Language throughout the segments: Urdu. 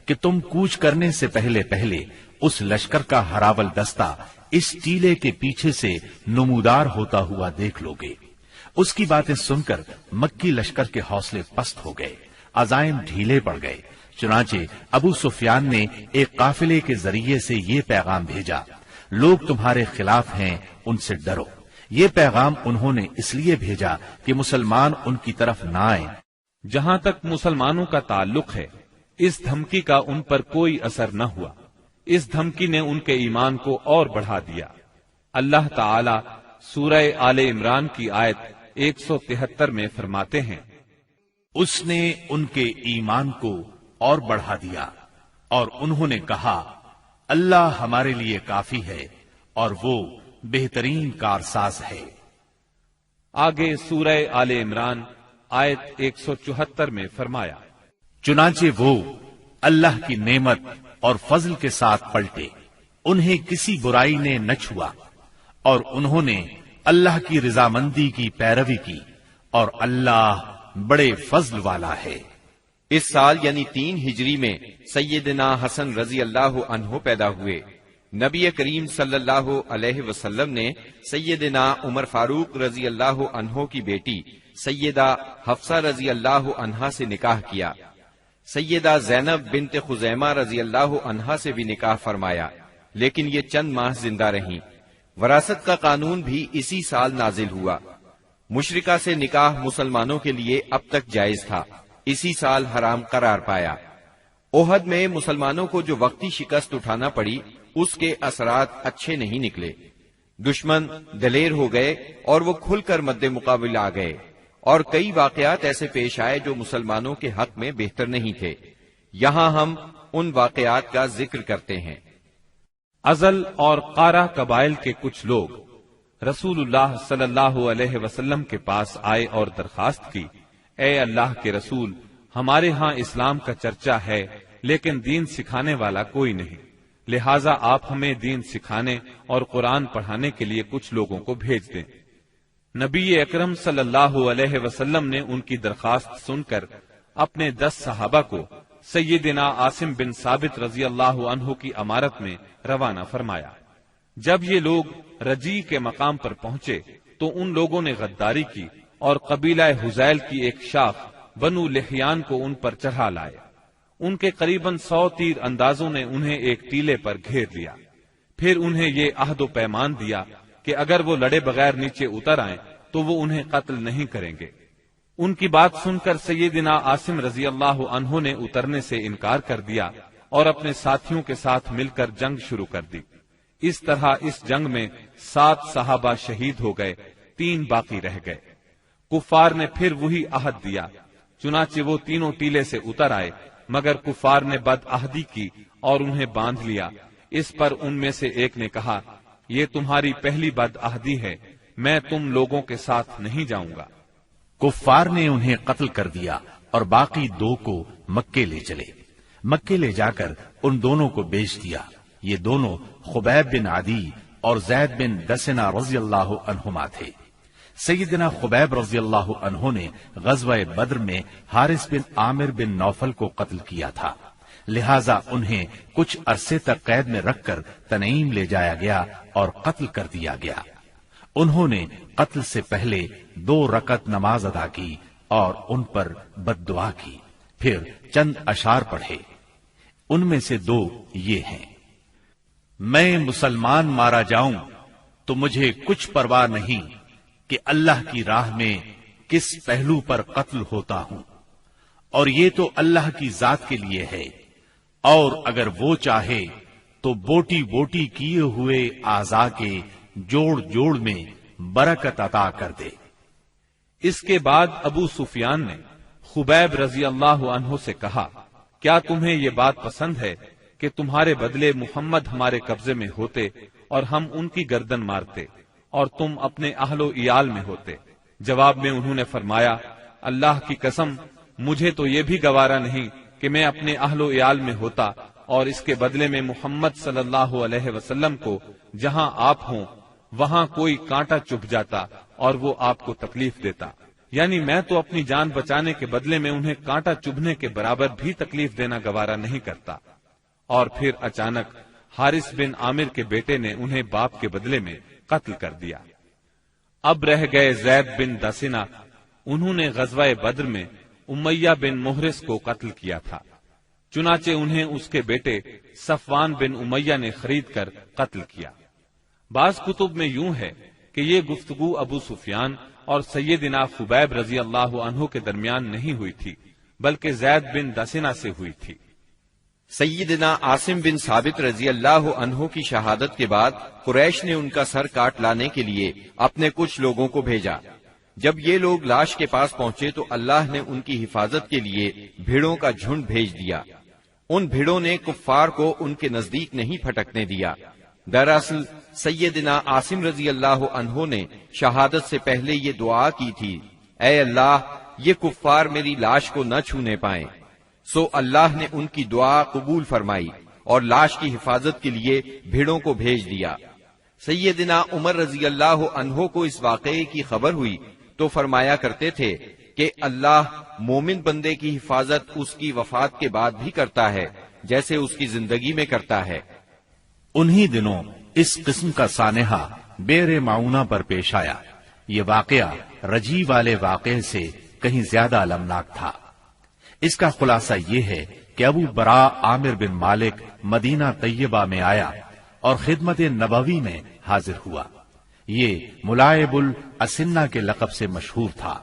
کہ تم کوچ کرنے سے پہلے پہلے اس لشکر کا ہراول دستہ اس ٹیلے کے پیچھے سے نمودار ہوتا ہوا دیکھ لوگے۔ اس کی باتیں سن کر مکی لشکر کے حوصلے پست ہو گئے، عزائم ڈھیلے پڑ گئے۔ چنانچہ ابو سفیان نے ایک قافلے کے ذریعے سے یہ پیغام بھیجا، لوگ تمہارے خلاف ہیں، ان سے ڈرو۔ یہ پیغام انہوں نے اس لیے بھیجا کہ مسلمان ان کی طرف نہ آئیں۔ جہاں تک مسلمانوں کا تعلق ہے، اس دھمکی کا ان پر کوئی اثر نہ ہوا۔ اس دھمکی نے ان کے ایمان کو اور بڑھا دیا۔ اللہ تعالی سورہ آل عمران کی آیت 173 میں فرماتے ہیں، اس نے ان کے ایمان کو اور بڑھا دیا اور انہوں نے کہا اللہ ہمارے لیے کافی ہے اور وہ بہترین کارساز ہے۔ آگے سورہ آل عمران آیت 174 میں فرمایا، چنانچہ وہ اللہ کی نعمت اور فضل کے ساتھ پلٹے، انہیں کسی برائی نے نہ چھوا اور انہوں نے اللہ کی رضامندی کی پیروی کی اور اللہ بڑے فضل والا ہے۔ اس سال یعنی 3 ہجری میں سیدنا حسن رضی اللہ عنہ پیدا ہوئے۔ نبی کریم صلی اللہ علیہ وسلم نے سیدنا عمر فاروق رضی اللہ عنہ کی بیٹی سیدہ حفصہ رضی اللہ عنہا سے نکاح کیا۔ سیدہ زینب بنت خزیمہ رضی اللہ عنہا سے بھی نکاح فرمایا، لیکن یہ چند ماہ زندہ رہیں۔ وراثت کا قانون بھی اسی سال نازل ہوا۔ مشرکہ سے نکاح مسلمانوں کے لیے اب تک جائز تھا، اسی سال حرام قرار پایا۔ احد میں مسلمانوں کو جو وقتی شکست اٹھانا پڑی، اس کے اثرات اچھے نہیں نکلے۔ دشمن دلیر ہو گئے اور وہ کھل کر مد مقابل آ گئے، اور کئی واقعات ایسے پیش آئے جو مسلمانوں کے حق میں بہتر نہیں تھے۔ یہاں ہم ان واقعات کا ذکر کرتے ہیں۔ ازل اور قارہ قبائل کے کچھ لوگ رسول اللہ صلی اللہ علیہ وسلم کے پاس آئے اور درخواست کی، اے اللہ کے رسول، ہمارے ہاں اسلام کا چرچا ہے لیکن دین سکھانے والا کوئی نہیں، لہٰذا آپ ہمیں دین سکھانے اور قرآن پڑھانے کے لیے کچھ لوگوں کو بھیج دیں۔ نبی اکرم صلی اللہ علیہ وسلم نے ان کی درخواست سن کر اپنے 10 صحابہ کو سیدنا عاصم بن ثابت رضی اللہ عنہ کی امارت میں روانہ فرمایا۔ جب یہ لوگ رجی کے مقام پر پہنچے تو ان لوگوں نے غداری کی اور قبیلہ حذیل کی ایک شاخ بنو لحیان کو ان پر چڑھا لائے۔ ان کے قریباً 100 تیر اندازوں نے انہیں ایک ٹیلے پر گھیر لیا، پھر انہیں یہ عہد و پیمان دیا کہ اگر وہ لڑے بغیر نیچے اتر آئیں تو وہ انہیں قتل نہیں کریں گے۔ ان کی بات سن کر سیدنا عاصم رضی اللہ عنہ نے اترنے سے انکار کر دیا اور اپنے ساتھیوں کے ساتھ مل کر جنگ شروع کر دی۔ اس طرح اس جنگ میں 7 صحابہ شہید ہو گئے، 3 باقی رہ گئے۔ کفار نے پھر وہی عہد دیا، چنانچہ وہ تینوں ٹیلے سے اتر آئے، مگر کفار نے بد عہدی کی اور انہیں باندھ لیا۔ اس پر ان میں سے ایک نے کہا، یہ تمہاری پہلی بد عہدی ہے، میں تم لوگوں کے ساتھ نہیں جاؤں گا۔ کفار نے انہیں قتل کر دیا اور باقی 2 کو مکے لے چلے۔ مکے لے جا کر ان دونوں کو بیچ دیا۔ یہ دونوں خبیب بن عدی اور زید بن دسنہ رضی اللہ عنہما تھے۔ سیدنا خبیب رضی اللہ عنہ نے غزوہ بدر میں حارث بن عامر بن نوفل کو قتل کیا تھا، لہذا انہیں کچھ عرصے تک قید میں رکھ کر تنعیم لے جایا گیا اور قتل کر دیا گیا۔ انہوں نے قتل سے پہلے 2 رکعت نماز ادا کی اور ان پر بد دعا کی، پھر چند اشعار پڑھے۔ ان میں سے 2 یہ ہیں، میں مسلمان مارا جاؤں تو مجھے کچھ پرواہ نہیں کہ اللہ کی راہ میں کس پہلو پر قتل ہوتا ہوں، اور یہ تو اللہ کی ذات کے لیے ہے، اور اگر وہ چاہے تو بوٹی بوٹی کیے ہوئے اعضاء کے جوڑ جوڑ میں برکت عطا کر دے۔ اس کے بعد ابو سفیان نے خبیب رضی اللہ عنہ سے کہا، کیا تمہیں یہ بات پسند ہے کہ تمہارے بدلے محمد ہمارے قبضے میں ہوتے اور ہم ان کی گردن مارتے اور تم اپنے اہل و عیال میں ہوتے؟ جواب میں انہوں نے فرمایا، اللہ کی قسم، مجھے تو یہ بھی گوارا نہیں کہ میں اپنے اہل و عیال میں ہوتا اور اس کے بدلے میں محمد صلی اللہ علیہ وسلم کو جہاں آپ ہوں وہاں کوئی کانٹا چبھ جاتا اور وہ آپ کو تکلیف دیتا۔ یعنی میں تو اپنی جان بچانے کے بدلے میں انہیں کانٹا چبھنے کے برابر بھی تکلیف دینا گوارا نہیں کرتا۔ اور پھر اچانک حارث بن عامر کے بیٹے نے انہیں باپ کے بدلے میں قتل کر دیا۔ اب رہ گئے زید بن دسنہ، انہوں نے غزوہ بدر میں امیہ بن محرز کو قتل کیا تھا، چنانچہ انہیں اس کے بیٹے صفوان بن امیہ نے خرید کر قتل کیا۔ بعض کتب میں یوں ہے کہ یہ گفتگو ابو سفیان اور سیدنا خبیب رضی اللہ عنہ کے درمیان نہیں ہوئی تھی، بلکہ زید بن دسنہ سے ہوئی تھی۔ سیدنا عاصم بن ثابت رضی اللہ عنہ کی شہادت کے بعد قریش نے ان کا سر کاٹ لانے کے لیے اپنے کچھ لوگوں کو بھیجا۔ جب یہ لوگ لاش کے پاس پہنچے تو اللہ نے ان کی حفاظت کے لیے بھیڑوں کا جھنڈ بھیج دیا۔ ان بھیڑوں نے کفار کو ان کے نزدیک نہیں پھٹکنے دیا۔ دراصل سیدنا عاصم رضی اللہ عنہ نے شہادت سے پہلے یہ دعا کی تھی، اے اللہ یہ کفار میری لاش کو نہ چھونے پائیں۔ سو اللہ نے ان کی دعا قبول فرمائی اور لاش کی حفاظت کے لیے بھیڑوں کو بھیج دیا۔ سیدنا عمر رضی اللہ عنہ کو اس واقعے کی خبر ہوئی تو فرمایا کرتے تھے کہ اللہ مومن بندے کی حفاظت اس کی وفات کے بعد بھی کرتا ہے جیسے اس کی زندگی میں کرتا ہے۔ انہی دنوں اس قسم کا سانحہ بیر معونہ پر پیش آیا۔ یہ واقعہ رجی والے واقعے سے کہیں زیادہ المناک تھا۔ اس کا خلاصہ یہ ہے کہ ابو برا عامر بن مالک مدینہ طیبہ میں آیا اور خدمت نبوی میں حاضر ہوا۔ یہ ملائب الاسنہ کے لقب سے مشہور تھا۔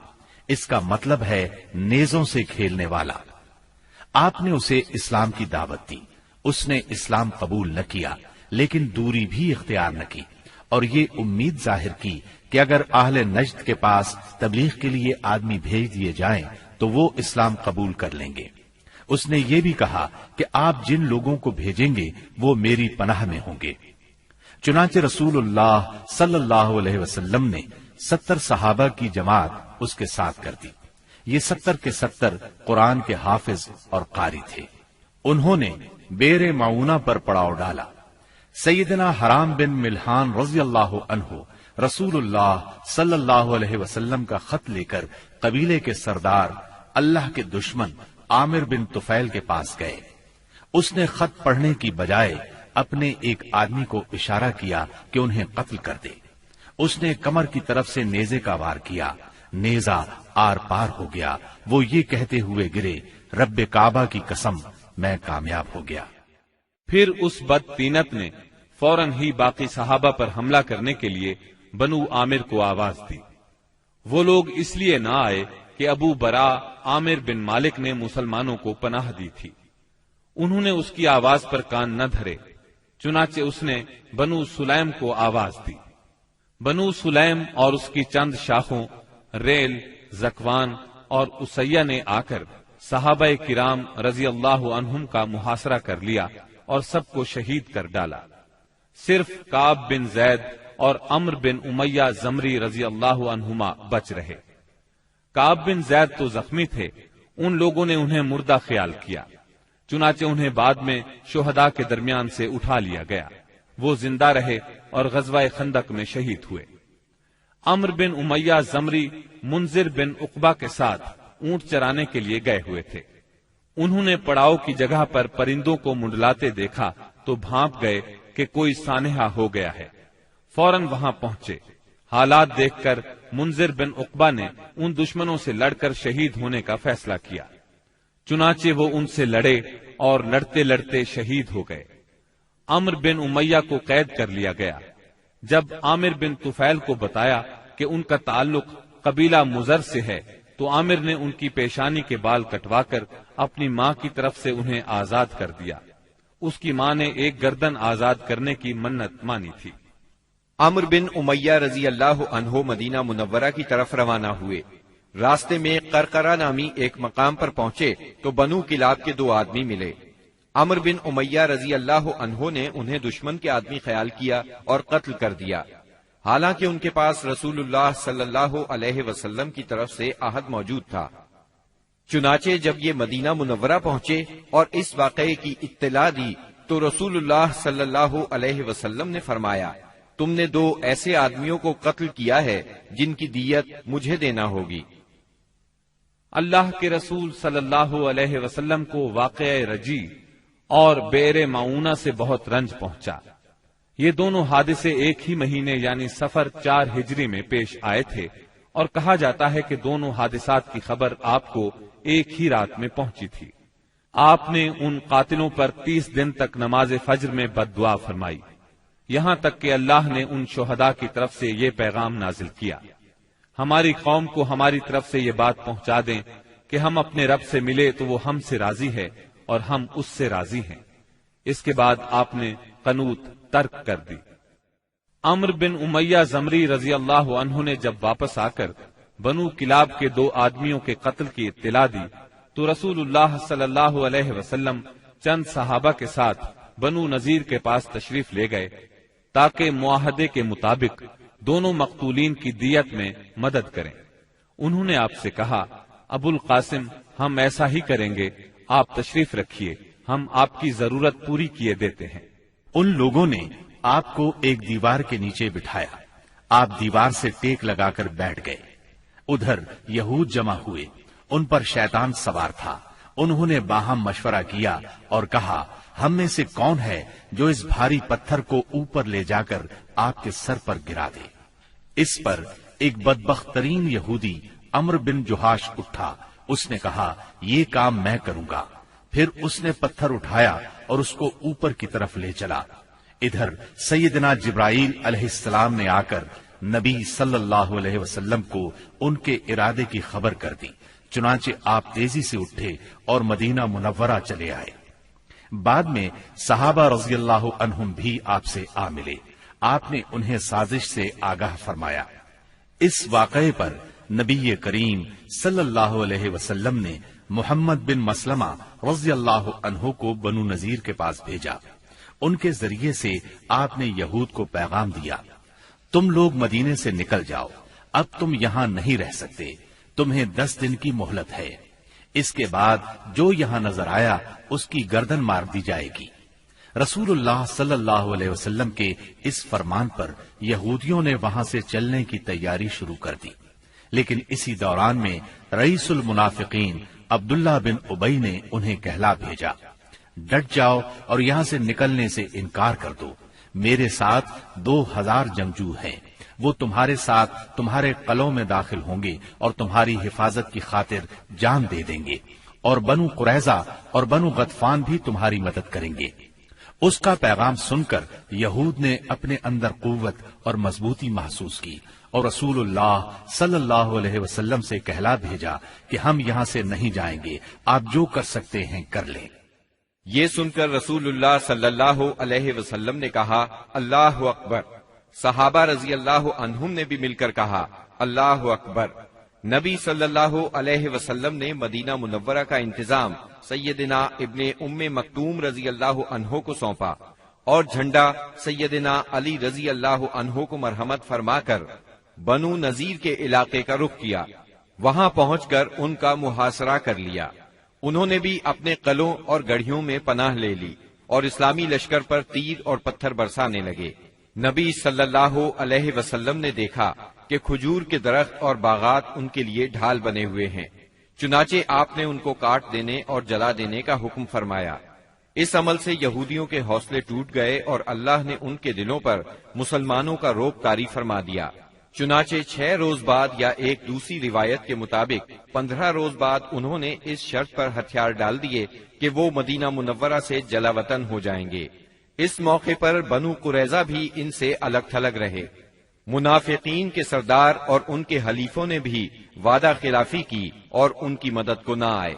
اس کا مطلب ہے نیزوں سے کھیلنے والا۔ آپ نے اسے اسلام کی دعوت دی، اس نے اسلام قبول نہ کیا، لیکن دوری بھی اختیار نہ کی، اور یہ امید ظاہر کی کہ اگر اہل نجد کے پاس تبلیغ کے لیے آدمی بھیج دیے جائیں تو وہ اسلام قبول کر لیں گے۔ اس نے یہ بھی کہا کہ آپ جن لوگوں کو بھیجیں گے وہ میری پناہ میں ہوں گے۔ چنانچہ رسول اللہ صلی اللہ علیہ وسلم نے 70 صحابہ کی جماعت اس کے ساتھ کر دی۔ یہ 70 کے 70 قرآن کے حافظ اور قاری تھے۔ انہوں نے بیر معونہ پر پڑاؤ ڈالا۔ سیدنا حرام بن ملحان رضی اللہ عنہ رسول اللہ صلی اللہ علیہ وسلم کا خط لے کر قبیلے کے سردار اللہ کے دشمن عامر بن طفیل کے پاس گئے۔ اس نے خط پڑھنے کی بجائے اپنے ایک آدمی کو اشارہ کیا کہ انہیں قتل کر دے۔ اس نے کمر کی طرف سے نیزے کا وار کیا، نیزہ آر پار ہو گیا۔ وہ یہ کہتے ہوئے گرے، رب کعبہ کی قسم میں کامیاب ہو گیا۔ پھر اس بدطینت نے فوراً ہی باقی صحابہ پر حملہ کرنے کے لیے بنو عامر کو آواز دی۔ وہ لوگ اس لیے نہ آئے کہ ابو برا عامر بن مالک نے مسلمانوں کو پناہ دی تھی۔ انہوں نے اس کی آواز پر کان نہ دھرے، چنانچہ اس نے بنو سلیم کو آواز دی۔ بنو سلیم اور اس کی چند شاخوں ریل، زکوان اور اسیہ نے آ کر صحابہ کرام رضی اللہ عنہم کا محاصرہ کر لیا اور سب کو شہید کر ڈالا۔ صرف کعب بن زید اور عمرو بن امیہ زمری رضی اللہ عنہما بچ رہے۔ کعب بن زید تو زخمی تھے، ان لوگوں نے انہیں مردہ خیال کیا، چنانچہ انہیں بعد میں شہداء کے درمیان سے اٹھا لیا گیا۔ وہ زندہ رہے اور غزوہ خندق میں شہید ہوئے۔ عمرو بن امیہ زمری منذر بن عقبہ کے ساتھ اونٹ چرانے کے لیے گئے ہوئے تھے۔ انہوں نے پڑاؤ کی جگہ پر پرندوں کو منڈلاتے دیکھا تو بھانپ گئے کہ کوئی سانحہ ہو گیا ہے۔ فوراً وہاں پہنچے۔ حالات دیکھ کر منذر بن عقبہ نے ان دشمنوں سے لڑ کر شہید ہونے کا فیصلہ کیا۔ چنانچہ وہ ان سے لڑے اور لڑتے لڑتے شہید ہو گئے۔ عمرو بن امیہ کو قید کر لیا گیا۔ جب عامر بن طفیل کو بتایا کہ ان کا تعلق قبیلہ مزر سے ہے تو عامر نے ان کی پیشانی کے بال کٹوا کر اپنی ماں کی طرف سے انہیں آزاد کر دیا۔ اس کی ماں نے ایک گردن آزاد کرنے کی منت مانی تھی۔ عمرو بن امیہ رضی اللہ عنہ مدینہ منورہ کی طرف روانہ ہوئے۔ راستے میں قرقرہ نامی ایک مقام پر پہنچے تو بنو کلاب کے 2 آدمی ملے۔ عمرو بن امیہ رضی اللہ عنہ نے انہیں دشمن کے آدمی خیال کیا اور قتل کر دیا، حالانکہ ان کے پاس رسول اللہ صلی اللہ علیہ وسلم کی طرف سے عہد موجود تھا۔ چنانچہ جب یہ مدینہ منورہ پہنچے اور اس واقعے کی اطلاع دی تو رسول اللہ صلی اللہ علیہ وسلم نے فرمایا، تم نے 2 ایسے آدمیوں کو قتل کیا ہے جن کی دیت مجھے دینا ہوگی۔ اللہ کے رسول صلی اللہ علیہ وسلم کو واقعہ رجی اور بئر معونہ سے بہت رنج پہنچا۔ یہ دونوں حادثے ایک ہی مہینے یعنی صفر 4 ہجری میں پیش آئے تھے، اور کہا جاتا ہے کہ دونوں حادثات کی خبر آپ کو ایک ہی رات میں پہنچی تھی۔ آپ نے ان قاتلوں پر 30 دن تک نماز فجر میں بد دعا فرمائی، یہاں تک کہ اللہ نے ان شہداء کی طرف سے یہ پیغام نازل کیا، ہماری قوم کو ہماری طرف سے یہ بات پہنچا دیں کہ ہم اپنے رب سے ملے تو وہ ہم سے راضی ہے اور ہم اس سے راضی ہیں۔ اس کے بعد آپ نے قنوت ترک کر دی۔ عمرو بن امیہ زمری رضی اللہ عنہ نے جب واپس آ کر بنو کلاب کے 2 آدمیوں کے قتل کی اطلاع دی تو رسول اللہ صلی اللہ علیہ وسلم چند صحابہ کے ساتھ بنو نذیر کے پاس تشریف لے گئے تاکہ معاہدے کے مطابق دونوں مقتولین کی دیت میں مدد کریں۔ انہوں نے آپ سے کہا، ابو القاسم، ہم ایسا ہی کریں گے، آپ تشریف رکھیے، ہم آپ کی ضرورت پوری کیے دیتے ہیں۔ ان لوگوں نے آپ کو ایک دیوار کے نیچے بٹھایا، آپ دیوار سے ٹیک لگا کر بیٹھ گئے۔ ادھر یہود جمع ہوئے، ان پر شیطان سوار تھا۔ انہوں نے باہم مشورہ کیا اور کہا، ہم میں سے کون ہے جو اس بھاری پتھر کو اوپر لے جا کر آپ کے سر پر گرا دے؟ اس پر ایک بدبخت ترین یہودی عمرو بن جہاش اٹھا، اس نے کہا، یہ کام میں کروں گا۔ پھر اس نے پتھر اٹھایا اور اس کو اوپر کی طرف لے چلا۔ ادھر سیدنا جبرائیل علیہ السلام نے آ کر نبی صلی اللہ علیہ وسلم کو ان کے ارادے کی خبر کر دی، چنانچہ آپ تیزی سے اٹھے اور مدینہ منورہ چلے آئے۔ بعد میں صحابہ رضی اللہ عنہم بھی آپ سے آ ملے، آپ نے انہیں سازش سے آگاہ فرمایا۔ اس واقعے پر نبی کریم صلی اللہ علیہ وسلم نے محمد بن مسلمہ رضی اللہ عنہ کو بنو نذیر کے پاس بھیجا۔ ان کے ذریعے سے آپ نے یہود کو پیغام دیا، تم لوگ مدینے سے نکل جاؤ، اب تم یہاں نہیں رہ سکتے، تمہیں 10 دن کی مہلت ہے، اس کے بعد جو یہاں نظر آیا اس کی گردن مار دی جائے گی۔ رسول اللہ صلی اللہ علیہ وسلم کے اس فرمان پر یہودیوں نے وہاں سے چلنے کی تیاری شروع کر دی، لیکن اسی دوران میں رئیس المنافقین عبداللہ بن ابی نے انہیں کہلا بھیجا، ڈٹ جاؤ اور یہاں سے نکلنے سے انکار کر دو، میرے ساتھ 2000 جنگجو ہیں، وہ تمہارے ساتھ تمہارے قلعوں میں داخل ہوں گے اور تمہاری حفاظت کی خاطر جان دے دیں گے، اور بنو قریظہ اور بنو غطفان بھی تمہاری مدد کریں گے۔ اس کا پیغام سن کر یہود نے اپنے اندر قوت اور مضبوطی محسوس کی اور رسول اللہ صلی اللہ علیہ وسلم سے کہلا بھیجا کہ ہم یہاں سے نہیں جائیں گے، آپ جو کر سکتے ہیں کر لیں۔ یہ سن کر رسول اللہ صلی اللہ علیہ وسلم نے کہا، اللہ اکبر۔ صحابہ رضی اللہ عنہم نے بھی مل کر کہا، اللہ اکبر۔ نبی صلی اللہ علیہ وسلم نے مدینہ منورہ کا انتظام سیدنا ابن ام مکتوم رضی اللہ عنہ کو سونپا اور جھنڈا سیدنا علی رضی اللہ عنہ کو مرحمت فرما کر بنو نذیر کے علاقے کا رخ کیا۔ وہاں پہنچ کر ان کا محاصرہ کر لیا۔ انہوں نے بھی اپنے قلعوں اور گڑھیوں میں پناہ لے لی اور اسلامی لشکر پر تیر اور پتھر برسانے لگے۔ نبی صلی اللہ علیہ وسلم نے دیکھا کہ کھجور کے درخت اور باغات ان کے لیے ڈھال بنے ہوئے ہیں، چنانچہ آپ نے ان کو کاٹ دینے اور جلا دینے کا حکم فرمایا۔ اس عمل سے یہودیوں کے حوصلے ٹوٹ گئے اور اللہ نے ان کے دلوں پر مسلمانوں کا رعب طاری فرما دیا۔ چنانچہ 6 روز بعد یا ایک دوسری روایت کے مطابق 15 روز بعد انہوں نے اس شرط پر ہتھیار ڈال دیے کہ وہ مدینہ منورہ سے جلا وطن ہو جائیں گے۔ اس موقع پر بنو قریظہ بھی ان سے الگ تھلگ رہے۔ منافقین کے سردار اور ان کے حلیفوں نے بھی وعدہ خلافی کی اور ان کی مدد کو نہ آئے۔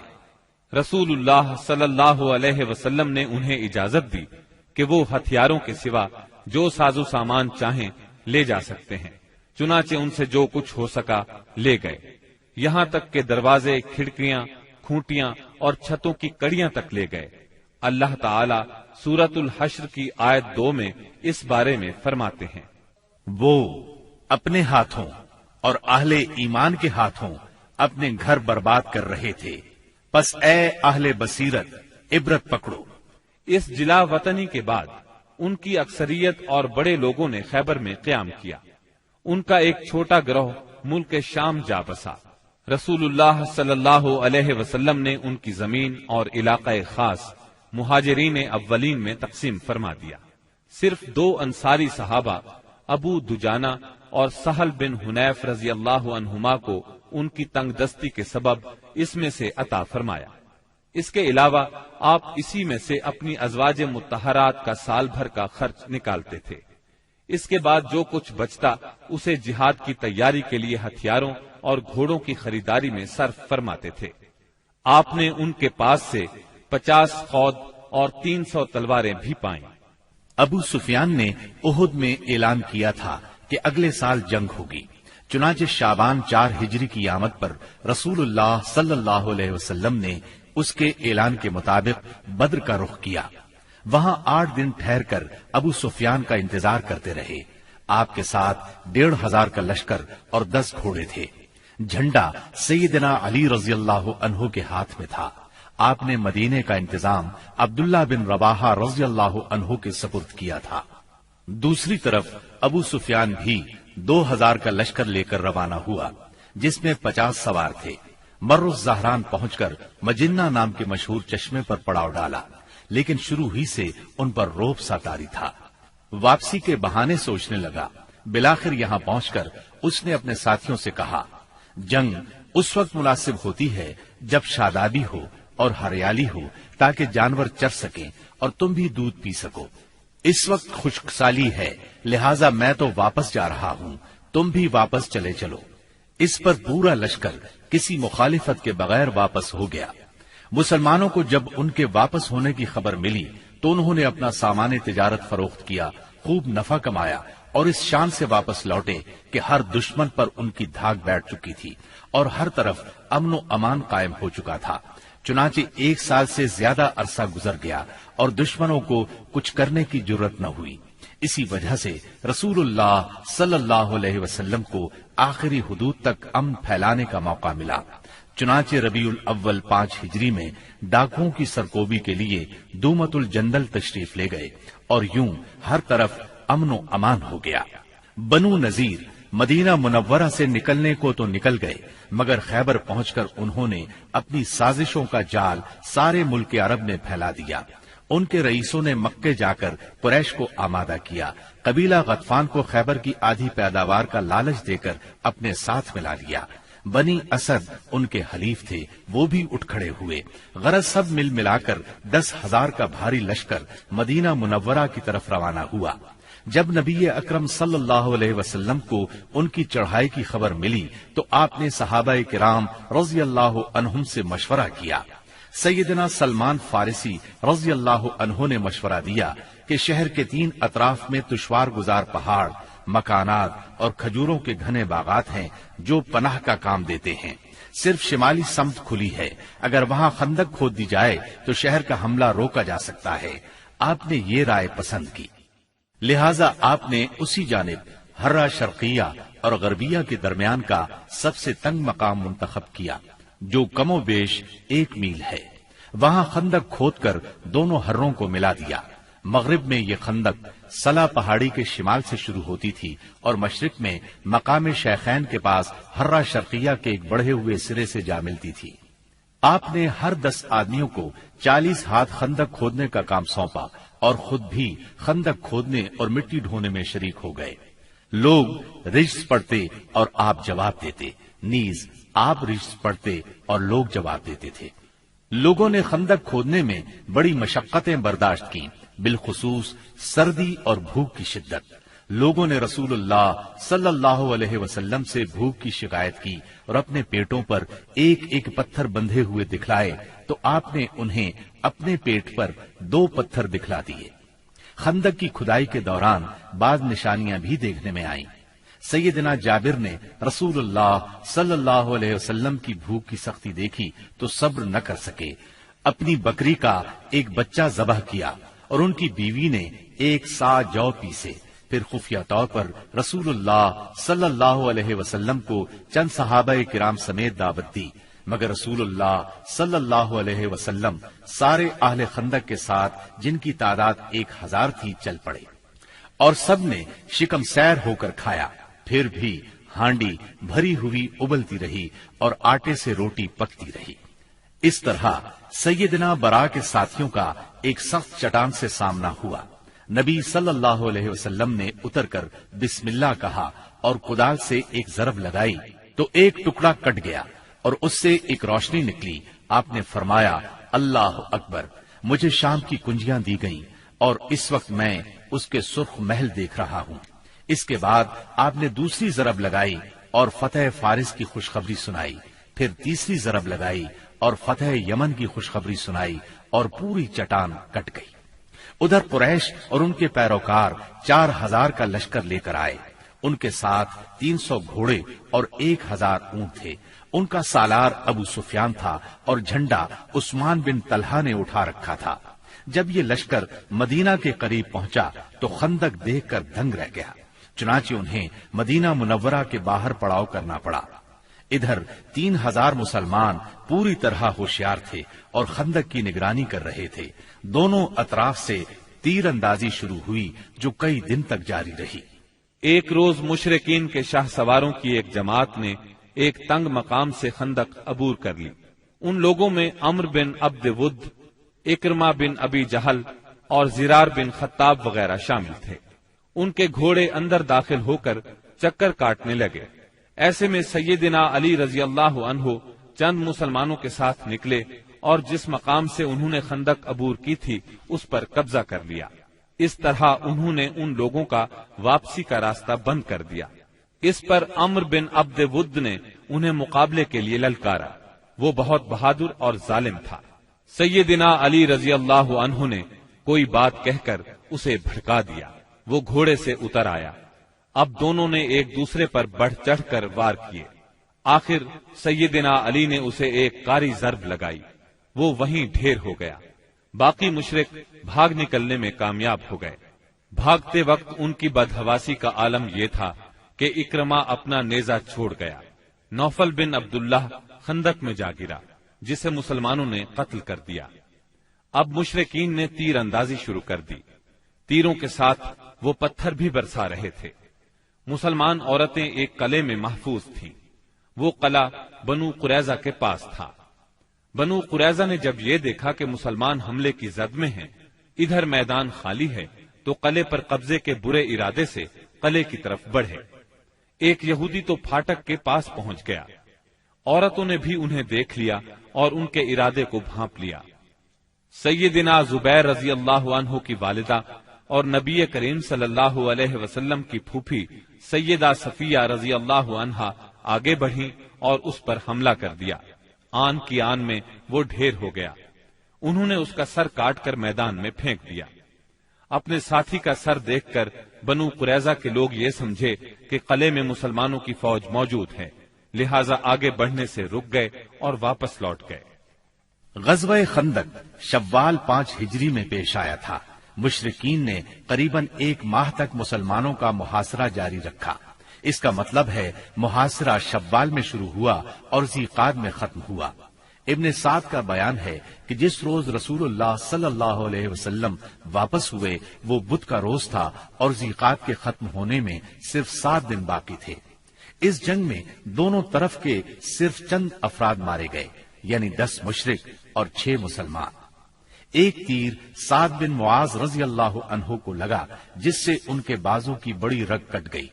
رسول اللہ صلی اللہ علیہ وسلم نے انہیں اجازت دی کہ وہ ہتھیاروں کے سوا جو ساز و سامان چاہیں لے جا سکتے ہیں، چنانچہ ان سے جو کچھ ہو سکا لے گئے، یہاں تک کہ دروازے، کھڑکیاں، کھوٹیاں اور چھتوں کی کڑیاں تک لے گئے۔ اللہ تعالی سورۃ الحشر کی آیت 2 میں اس بارے میں فرماتے ہیں، وہ اپنے ہاتھوں اور اہل ایمان کے ہاتھوں اپنے گھر برباد کر رہے تھے، پس اے اہل بصیرت عبرت پکڑو۔ اس جلا وطنی کے بعد ان کی اکثریت اور بڑے لوگوں نے خیبر میں قیام کیا۔ ان کا ایک چھوٹا گروہ ملک شام جا بسا۔ رسول اللہ صلی اللہ علیہ وسلم نے ان کی زمین اور علاقہ خاص مہاجرین اولین میں تقسیم فرما دیا۔ صرف 2 انصاری صحابہ ابو دجانہ اور سہل بن حنیف رضی اللہ عنہما کو ان کی تنگ دستی کے سبب اس میں سے عطا فرمایا۔ اس کے علاوہ آپ اسی میں سے اپنی ازواج مطہرات کا سال بھر کا خرچ نکالتے تھے۔ اس کے بعد جو کچھ بچتا اسے جہاد کی تیاری کے لیے ہتھیاروں اور گھوڑوں کی خریداری میں صرف فرماتے تھے۔ آپ نے ان کے پاس سے 50 خود اور 300 تلواریں بھی پائیں۔ ابو سفیان نے احد میں اعلان کیا تھا کہ اگلے سال جنگ ہوگی، چنانچہ شعبان 4 ہجری کی آمد پر رسول اللہ صلی اللہ علیہ وسلم نے اس کے اعلان کے مطابق بدر کا رخ کیا۔ وہاں 8 دن ٹھہر کر ابو سفیان کا انتظار کرتے رہے۔ آپ کے ساتھ 1500 کا لشکر اور 10 گھوڑے تھے۔ جھنڈا سیدنا علی رضی اللہ عنہ کے ہاتھ میں تھا۔ آپ نے مدینے کا انتظام عبداللہ بن رواحہ رضی اللہ عنہ کے سپرد کیا تھا۔ دوسری طرف ابو سفیان بھی 2000 کا لشکر لے کر روانہ ہوا، جس میں 50 سوار تھے۔ مر الزہران پہنچ کر مجنہ نام کے مشہور چشمے پر پڑاؤ ڈالا، لیکن شروع ہی سے ان پر رعب سا طاری تھا۔ واپسی کے بہانے سوچنے لگا۔ بالآخر یہاں پہنچ کر اس نے اپنے ساتھیوں سے کہا، جنگ اس وقت مناسب ہوتی ہے جب شادابی ہو اور ہریالی ہو، تاکہ جانور چر سکیں اور تم بھی دودھ پی سکو۔ اس وقت خشک سالی ہے، لہٰذا میں تو واپس جا رہا ہوں، تم بھی واپس چلے چلو۔ اس پر پورا لشکر کسی مخالفت کے بغیر واپس ہو گیا۔ مسلمانوں کو جب ان کے واپس ہونے کی خبر ملی تو انہوں نے اپنا سامان تجارت فروخت کیا، خوب نفع کمایا اور اس شان سے واپس لوٹے کہ ہر دشمن پر ان کی دھاک بیٹھ چکی تھی اور ہر طرف امن و امان قائم ہو چکا تھا۔ چنانچہ 1 سال سے زیادہ عرصہ گزر گیا اور دشمنوں کو کچھ کرنے کی جرت نہ ہوئی۔ اسی وجہ سے رسول اللہ صلی اللہ علیہ وسلم کو آخری حدود تک امن پھیلانے کا موقع ملا۔ چنانچہ ربیع الاول 5 ہجری میں ڈاکوؤں کی سرکوبی کے لیے دومت الجندل تشریف لے گئے اور یوں ہر طرف امن و امان ہو گیا۔ بنو نذیر مدینہ منورہ سے نکلنے کو تو نکل گئے، مگر خیبر پہنچ کر انہوں نے اپنی سازشوں کا جال سارے ملک عرب میں پھیلا دیا۔ ان کے رئیسوں نے مکے جا کر قریش کو آمادہ کیا۔ قبیلہ غطفان کو خیبر کی آدھی پیداوار کا لالچ دے کر اپنے ساتھ ملا لیا۔ بنی اسد ان کے حلیف تھے، وہ بھی اٹھ کھڑے ہوئے۔ غرض سب مل ملا کر 10,000 کا بھاری لشکر مدینہ منورہ کی طرف روانہ ہوا۔ جب نبی اکرم صلی اللہ علیہ وسلم کو ان کی چڑھائی کی خبر ملی تو آپ نے صحابہ کرام رضی اللہ عنہم سے مشورہ کیا۔ سیدنا سلمان فارسی رضی اللہ عنہ نے مشورہ دیا کہ شہر کے 3 اطراف میں دشوار گزار پہاڑ، مکانات اور کھجوروں کے گھنے باغات ہیں جو پناہ کا کام دیتے ہیں۔ صرف شمالی سمت کھلی ہے، اگر وہاں خندق کھود دی جائے تو شہر کا حملہ روکا جا سکتا ہے۔ آپ نے یہ رائے پسند کی، لہذا آپ نے اسی جانب ہرہ شرقیہ اور غربیہ کے درمیان کا سب سے تنگ مقام منتخب کیا، جو کم و بیش 1 میل ہے۔ وہاں خندق کھود کر دونوں ہروں کو ملا دیا۔ مغرب میں یہ خندق سلا پہاڑی کے شمال سے شروع ہوتی تھی اور مشرق میں مقام شیخین کے پاس ہرہ شرقیہ کے ایک بڑھے ہوئے سرے سے جا ملتی تھی۔ آپ نے ہر 10 آدمیوں کو 40 ہاتھ خندق کھودنے کا کام سونپا اور خود بھی خندق کھودنے اور مٹی ڈھونے میں شریک ہو گئے۔ لوگ رجز پڑھتے اور آپ جواب دیتے، نیز آپ رجز پڑھتے اور لوگ جواب دیتے تھے۔ لوگوں نے خندق کھودنے میں بڑی مشقتیں برداشت کی، بالخصوص سردی اور بھوک کی شدت۔ لوگوں نے رسول اللہ صلی اللہ علیہ وسلم سے بھوک کی شکایت کی اور اپنے پیٹوں پر 1 پتھر بندھے ہوئے دکھلائے تو آپ نے انہیں اپنے پیٹ پر 2 پتھر دکھلا دیے۔ خندق کی کھدائی کے دوران بعض نشانیاں بھی دیکھنے میں آئیں۔ سیدنا جابر نے رسول اللہ صلی اللہ علیہ وسلم کی بھوک کی سختی دیکھی تو صبر نہ کر سکے، اپنی بکری کا ایک بچہ ذبح کیا اور ان کی بیوی نے 1 سا جو پیسے۔ پھر خفیہ طور پر رسول اللہ صلی اللہ علیہ وسلم کو چند صحابہ کرام سمیت دعوت دی، مگر رسول اللہ صلی اللہ علیہ وسلم سارے اہل خندق کے ساتھ، جن کی تعداد 1000 تھی، چل پڑے اور سب نے شکم سیر ہو کر کھایا۔ پھر بھی ہانڈی بھری ہوئی ابلتی رہی اور آٹے سے روٹی پکتی رہی۔ اس طرح سیدنا برا کے ساتھیوں کا ایک سخت چٹان سے سامنا ہوا۔ نبی صلی اللہ علیہ وسلم نے اتر کر بسم اللہ کہا اور کدال سے ایک ضرب لگائی تو ایک ٹکڑا کٹ گیا اور اس سے ایک روشنی نکلی۔ آپ نے فرمایا اللہ اکبر، مجھے شام کی کنجیاں دی گئیں اور اس وقت میں اس کے سرخ محل دیکھ رہا ہوں۔ اس کے بعد آپ نے دوسری ضرب لگائی اور فتح فارس کی خوشخبری سنائی، پھر تیسری ضرب لگائی اور فتح یمن کی خوشخبری سنائی اور پوری چٹان کٹ گئی۔ ادھر قریش اور ان کے پیروکار 4000 کا لشکر لے کر آئے۔ ان کے ساتھ 300 گھوڑے اور 1000 اونٹ تھے۔ ان کا سالار ابو سفیان تھا اور جھنڈا عثمان بن طلحہ نے اٹھا رکھا تھا۔ جب یہ لشکر مدینہ کے قریب پہنچا تو خندق دیکھ کر دنگ رہ گیا، چنانچہ انہیں مدینہ منورہ کے باہر پڑاؤ کرنا پڑا۔ ادھر 3000 مسلمان پوری طرح ہوشیار تھے اور خندق کی نگرانی کر رہے تھے۔ دونوں اطراف سے تیر اندازی شروع ہوئی جو کئی دن تک جاری رہی۔ ایک روز مشرکین کے شاہ سواروں کی ایک جماعت نے ایک تنگ مقام سے خندق عبور کر لی۔ ان لوگوں میں عمرو بن عبد ود، اکرمہ بن ابی جہل اور زرار بن خطاب وغیرہ شامل تھے۔ ان کے گھوڑے اندر داخل ہو کر چکر کاٹنے لگے۔ ایسے میں سیدنا علی رضی اللہ عنہ چند مسلمانوں کے ساتھ نکلے اور جس مقام سے انہوں نے خندق عبور کی تھی اس پر قبضہ کر لیا۔ اس طرح انہوں نے ان لوگوں کا واپسی کا راستہ بند کر دیا۔ اس پر عمرو بن عبد ود نے انہیں مقابلے کے لیے للکارا۔ وہ بہت بہادر اور ظالم تھا۔ سیدنا علی رضی اللہ عنہ نے کوئی بات کہہ کر اسے بھڑکا دیا۔ وہ گھوڑے سے اتر آیا۔ اب دونوں نے ایک دوسرے پر بڑھ چڑھ کر وار کیے۔ آخر سیدنا علی نے اسے ایک کاری ضرب لگائی، وہ وہیں ڈھیر ہو گیا۔ باقی مشرک بھاگ نکلنے میں کامیاب ہو گئے۔ بھاگتے وقت ان کی بدحواسی کا عالم یہ تھا کہ اکرمہ اپنا نیزہ چھوڑ گیا۔ نوفل بن عبداللہ خندق میں جا گرا، جسے مسلمانوں نے قتل کر دیا۔ اب مشرکین نے تیر اندازی شروع کر دی۔ تیروں کے ساتھ وہ پتھر بھی برسا رہے تھے۔ مسلمان عورتیں ایک قلعے میں محفوظ تھیں۔ وہ قلعہ بنو قریظہ کے پاس تھا۔ بنو قریظہ نے جب یہ دیکھا کہ مسلمان حملے کی زد میں ہیں، ادھر میدان خالی ہے، تو قلعے پر قبضے کے برے ارادے سے قلعے کی طرف بڑھے۔ ایک یہودی تو پھاٹک کے پاس پہنچ گیا۔ عورتوں نے بھی انہیں دیکھ لیا اور ان کے ارادے کو بھانپ لیا۔ سیدنا زبیر رضی اللہ عنہ کی والدہ اور نبی کریم صلی اللہ علیہ وسلم کی پھوپھی سیدہ صفیہ رضی اللہ عنہا آگے بڑھی اور اس پر حملہ کر دیا۔ آن کی آن میں وہ ڈھیر ہو گیا۔ انہوں نے اس کا سر کاٹ کر میدان میں پھینک دیا۔ اپنے ساتھی کا سر دیکھ کر بنو قریظہ کے لوگ یہ سمجھے کہ قلعے میں مسلمانوں کی فوج موجود ہے، لہذا آگے بڑھنے سے رک گئے اور واپس لوٹ گئے۔ غزوہ خندق شوال 5 ہجری میں پیش آیا تھا۔ مشرکین نے قریباً 1 ماہ تک مسلمانوں کا محاصرہ جاری رکھا۔ اس کا مطلب ہے محاصرہ شوال میں شروع ہوا اور ذیقعد میں ختم ہوا۔ ابن سعد کا بیان ہے کہ جس روز رسول اللہ صلی اللہ علیہ وسلم واپس ہوئے وہ بدھ کا روز تھا اور ذیقعد کے ختم ہونے میں صرف 7 دن باقی تھے۔ اس جنگ میں دونوں طرف کے صرف چند افراد مارے گئے، یعنی 10 مشرک اور 6 مسلمان۔ ایک تیر سعد بن معاذ رضی اللہ عنہ کو لگا، جس سے ان کے بازو کی بڑی رگ کٹ گئی۔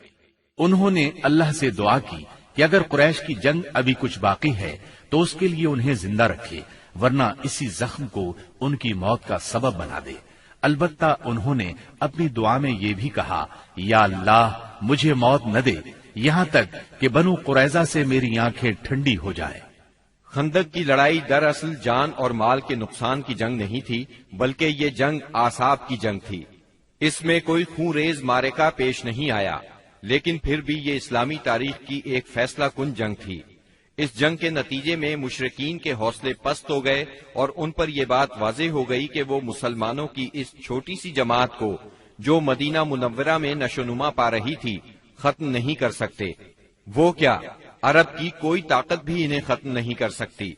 انہوں نے اللہ سے دعا کی کہ اگر قریش کی جنگ ابھی کچھ باقی ہے تو اس کے لیے انہیں زندہ رکھے، ورنہ اسی زخم کو ان کی موت کا سبب بنا دے۔ البتہ انہوں نے اپنی دعا میں یہ بھی کہا، یا اللہ مجھے موت نہ دے یہاں تک کہ بنو قریظہ سے میری آنکھیں ٹھنڈی ہو جائیں۔ خندق کی لڑائی دراصل جان اور مال کے نقصان کی جنگ نہیں تھی، بلکہ یہ جنگ اعصاب کی جنگ تھی۔ اس میں کوئی خون ریز معرکہ پیش نہیں آیا، لیکن پھر بھی یہ اسلامی تاریخ کی ایک فیصلہ کن جنگ تھی۔ اس جنگ کے نتیجے میں مشرکین کے حوصلے پست ہو گئے اور ان پر یہ بات واضح ہو گئی کہ وہ مسلمانوں کی اس چھوٹی سی جماعت کو جو مدینہ منورہ میں نشوونما پا رہی تھی ختم نہیں کر سکتے۔ وہ کیا، عرب کی کوئی طاقت بھی انہیں ختم نہیں کر سکتی۔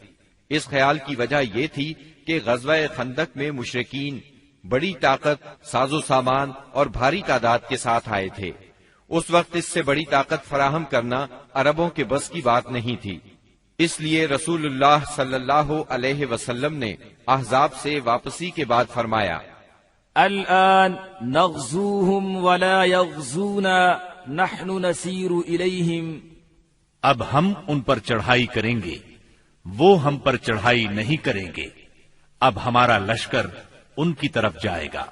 اس خیال کی وجہ یہ تھی کہ غزوہ خندق میں مشرکین بڑی طاقت، ساز و سامان اور بھاری تعداد کے ساتھ آئے تھے۔ اس وقت اس سے بڑی طاقت فراہم کرنا عربوں کے بس کی بات نہیں تھی، اس لیے رسول اللہ صلی اللہ علیہ وسلم نے احزاب سے واپسی کے بعد فرمایا، الآن نغزوهم ولا يغزونا نحن نسير إليهم۔ اب ہم ان پر چڑھائی کریں گے، وہ ہم پر چڑھائی نہیں کریں گے، اب ہمارا لشکر ان کی طرف جائے گا۔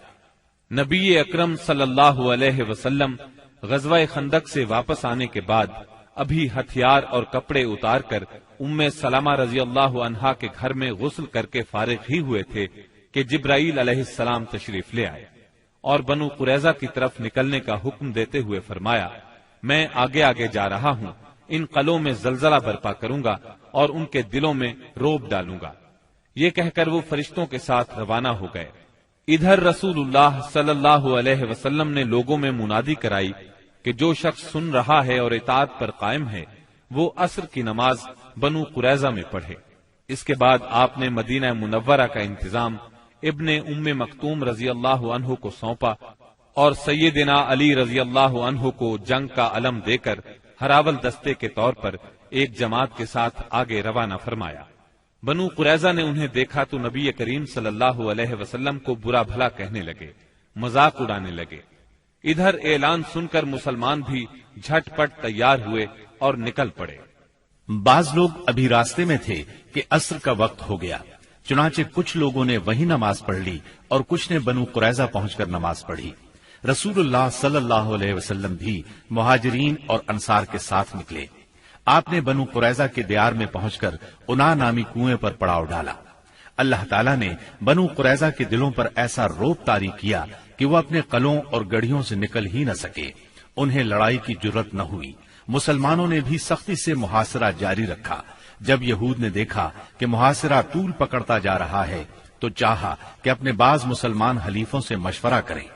نبی اکرم صلی اللہ علیہ وسلم غزوہ خندق سے واپس آنے کے بعد ابھی ہتھیار اور کپڑے اتار کر ام سلمہ رضی اللہ عنہا کے گھر میں غسل کر کے فارغ ہی ہوئے تھے کہ جبرائیل علیہ السلام تشریف لے آئے اور بنو قریظہ کی طرف نکلنے کا حکم دیتے ہوئے فرمایا، میں آگے آگے جا رہا ہوں، ان قلعوں میں زلزلہ برپا کروں گا اور ان کے دلوں میں روب ڈالوں گا۔ یہ کہہ کر وہ فرشتوں کے ساتھ روانہ ہو گئے۔ ادھر رسول اللہ صلی اللہ علیہ وسلم نے لوگوں میں منادی کرائی کہ جو شخص سن رہا ہے اور اطاعت پر قائم ہے وہ عصر کی نماز بنو قریظہ میں پڑھے۔ اس کے بعد آپ نے مدینہ منورہ کا انتظام ابن ام مکتوم رضی اللہ عنہ کو سونپا اور سیدنا علی رضی اللہ عنہ کو جنگ کا علم دے کر ہراول دستے کے طور پر ایک جماعت کے ساتھ آگے روانہ فرمایا۔ بنو قریظہ نے انہیں دیکھا تو نبی کریم صلی اللہ علیہ وسلم کو برا بھلا کہنے لگے، مذاق اڑانے لگے۔ ادھر اعلان سن کر مسلمان بھی جھٹ پٹ تیار ہوئے اور نکل پڑے۔ بعض لوگ ابھی راستے میں تھے کہ عصر کا وقت ہو گیا، چنانچہ کچھ لوگوں نے وہیں نماز پڑھ لی اور کچھ نے بنو قریظہ پہنچ کر نماز پڑھی۔ رسول اللہ صلی اللہ علیہ وسلم بھی مہاجرین اور انصار کے ساتھ نکلے۔ آپ نے بنو قریظہ کے دیار میں پہنچ کر انا نامی کنویں پر پڑاؤ ڈالا۔ اللہ تعالیٰ نے بنو قریظہ کے دلوں پر ایسا روب طاری کیا کہ وہ اپنے قلعوں اور گڑھیوں سے نکل ہی نہ سکے، انہیں لڑائی کی جرت نہ ہوئی۔ مسلمانوں نے بھی سختی سے محاصرہ جاری رکھا۔ جب یہود نے دیکھا کہ محاصرہ طول پکڑتا جا رہا ہے تو چاہا کہ اپنے بعض مسلمان حلیفوں سے مشورہ کریں،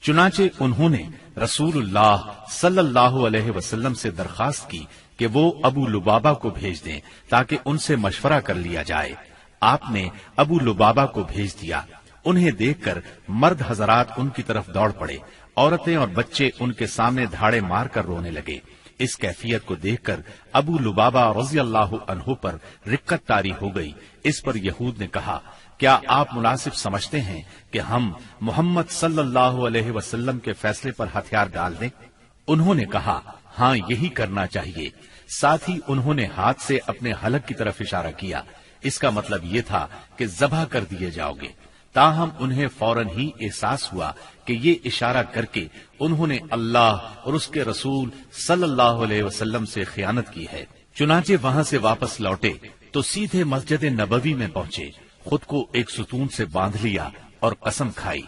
چنانچہ انہوں نے رسول اللہ صلی اللہ علیہ وسلم سے درخواست کی کہ وہ ابو لبابہ کو بھیج دیں تاکہ ان سے مشورہ کر لیا جائے۔ آپ نے ابو لبابہ کو بھیج دیا۔ انہیں دیکھ کر مرد حضرات ان کی طرف دوڑ پڑے، عورتیں اور بچے ان کے سامنے دھاڑے مار کر رونے لگے۔ اس کیفیت کو دیکھ کر ابو لبابہ رضی اللہ عنہ پر رقت طاری ہو گئی۔ اس پر یہود نے کہا، کیا آپ مناسب سمجھتے ہیں کہ ہم محمد صلی اللہ علیہ وسلم کے فیصلے پر ہتھیار ڈال دیں؟ انہوں نے کہا، ہاں یہی کرنا چاہیے۔ ساتھ ہی انہوں نے ہاتھ سے اپنے حلق کی طرف اشارہ کیا۔ اس کا مطلب یہ تھا کہ ذبح کر دیے جاؤ گے۔ تاہم انہیں فوراً ہی احساس ہوا کہ یہ اشارہ کر کے انہوں نے اللہ اور اس کے رسول صلی اللہ علیہ وسلم سے خیانت کی ہے۔ چنانچہ وہاں سے واپس لوٹے تو سیدھے مسجد نبوی میں پہنچے، خود کو ایک ستون سے باندھ لیا اور قسم کھائی،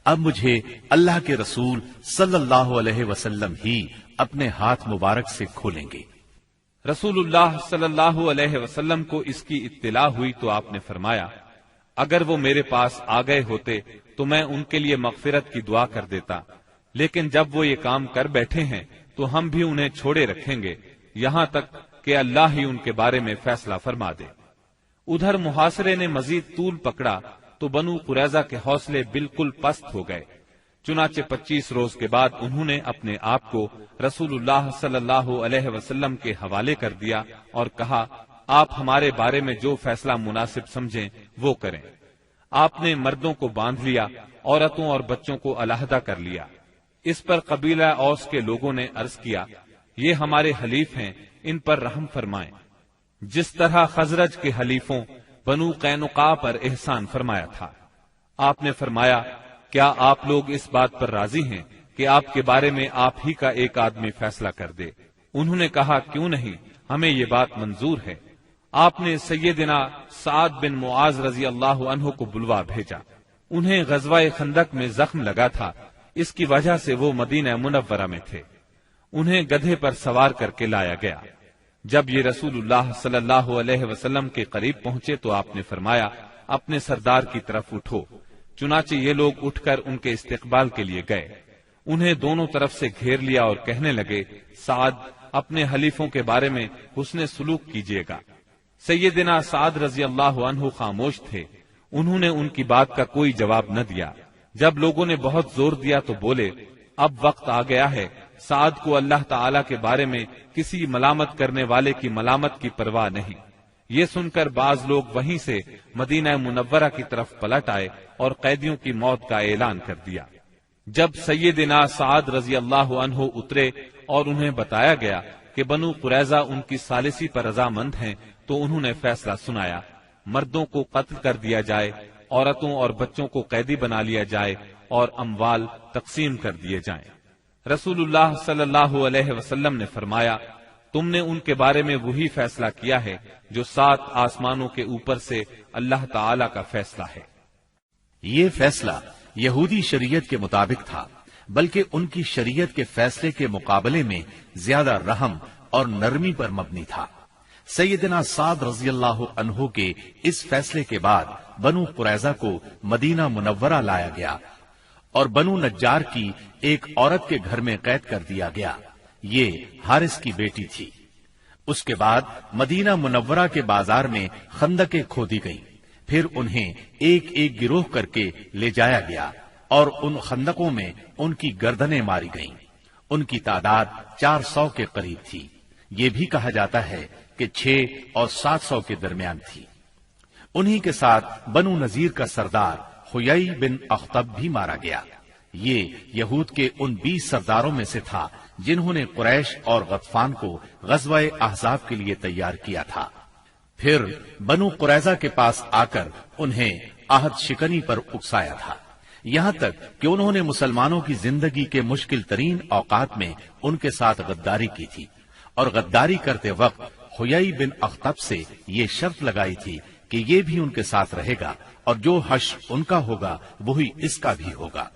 اب مجھے اللہ کے رسول صلی اللہ علیہ وسلم ہی اپنے ہاتھ مبارک سے کھولیں گے۔ رسول اللہ صلی اللہ علیہ وسلم کو اس کی اطلاع ہوئی تو آپ نے فرمایا، اگر وہ میرے پاس آ گئے ہوتے تو میں ان کے لیے مغفرت کی دعا کر دیتا، لیکن جب وہ یہ کام کر بیٹھے ہیں تو ہم بھی انہیں چھوڑے رکھیں گے یہاں تک کہ اللہ ہی ان کے بارے میں فیصلہ فرما دے۔ ادھر محاصرے نے مزید طول پکڑا تو بنو قریظہ کے حوصلے بالکل پست ہو گئے۔ چنانچہ 25 روز کے بعد انہوں نے اپنے آپ کو رسول اللہ صلی اللہ علیہ وسلم کے حوالے کر دیا اور کہا، آپ ہمارے بارے میں جو فیصلہ مناسب سمجھیں وہ کریں۔ آپ نے مردوں کو باندھ لیا، عورتوں اور بچوں کو علیحدہ کر لیا۔ اس پر قبیلہ اوس کے لوگوں نے عرض کیا، یہ ہمارے حلیف ہیں، ان پر رحم فرمائیں، جس طرح خزرج کے حلیفوں بنو قینقاع پر احسان فرمایا تھا۔ آپ نے فرمایا، کیا آپ لوگ اس بات پر راضی ہیں کہ آپ کے بارے میں آپ ہی کا ایک آدمی فیصلہ کر دے؟ انہوں نے کہا، کیوں نہیں، ہمیں یہ بات منظور ہے۔ آپ نے سیدنا سعد بن معاذ رضی اللہ عنہ کو بلوا بھیجا۔ انہیں غزوہ خندق میں زخم لگا تھا، اس کی وجہ سے وہ مدینہ منورہ میں تھے۔ انہیں گدھے پر سوار کر کے لایا گیا۔ جب یہ رسول اللہ صلی اللہ علیہ وسلم کے قریب پہنچے تو آپ نے فرمایا، اپنے سردار کی طرف اٹھو۔ چنانچہ یہ لوگ اٹھ کر ان کے استقبال کے لیے گئے۔ انہیں دونوں طرف سے گھیر لیا اور کہنے لگے، سعد، اپنے حلیفوں کے بارے میں حسن سلوک کیجیے گا۔ سیدنا سعد رضی اللہ عنہ خاموش تھے، انہوں نے ان کی بات کا کوئی جواب نہ دیا۔ جب لوگوں نے بہت زور دیا تو بولے، اب وقت آ گیا ہے سعد کو اللہ تعالی کے بارے میں کسی ملامت کرنے والے کی ملامت کی پرواہ نہیں۔ یہ سن کر بعض لوگ وہیں سے مدینہ منورہ کی طرف پلٹ آئے اور قیدیوں کی موت کا اعلان کر دیا۔ جب سیدنا سعد رضی اللہ عنہ اترے اور انہیں بتایا گیا کہ بنو قریظہ ان کی ثالثی پر رضامند ہیں تو انہوں نے فیصلہ سنایا، مردوں کو قتل کر دیا جائے، عورتوں اور بچوں کو قیدی بنا لیا جائے اور اموال تقسیم کر دیے جائیں۔ رسول اللہ صلی اللہ علیہ وسلم نے فرمایا، تم نے ان کے بارے میں وہی فیصلہ کیا ہے جو 7 آسمانوں کے اوپر سے اللہ تعالی کا فیصلہ ہے۔ یہ فیصلہ یہودی شریعت کے مطابق تھا، بلکہ ان کی شریعت کے فیصلے کے مقابلے میں زیادہ رحم اور نرمی پر مبنی تھا۔ سیدنا سعد رضی اللہ عنہ کے اس فیصلے کے بعد بنو قریظہ کو مدینہ منورہ لایا گیا اور بنو نجار کی ایک عورت کے گھر میں قید کر دیا گیا۔ یہ حارث کی بیٹی تھی۔ اس کے بعد مدینہ منورہ کے بازار میں خندقیں کھودی گئیں، پھر انہیں ایک ایک گروہ کر کے لے جایا گیا اور ان خندقوں میں ان کی گردنیں ماری گئیں۔ ان کی تعداد 400 کے قریب تھی۔ یہ بھی کہا جاتا ہے کہ 6 اور 700 کے درمیان تھی۔ انہی کے ساتھ بنو نذیر کا سردار حیی بن اخطب بھی مارا گیا۔ یہ یہود کے ان 20 سرداروں میں سے تھا جنہوں نے قریش اور غطفان کو غزوہ احزاب کے لیے تیار کیا تھا۔ پھر بنو قریظہ کے پاس آ کر انہیں عہد شکنی پر اکسایا تھا، یہاں تک کہ انہوں نے مسلمانوں کی زندگی کے مشکل ترین اوقات میں ان کے ساتھ غداری کی تھی، اور غداری کرتے وقت حیی بن اخطب سے یہ شرط لگائی تھی کہ یہ بھی ان کے ساتھ رہے گا اور جو حشر ان کا ہوگا وہی اس کا بھی ہوگا۔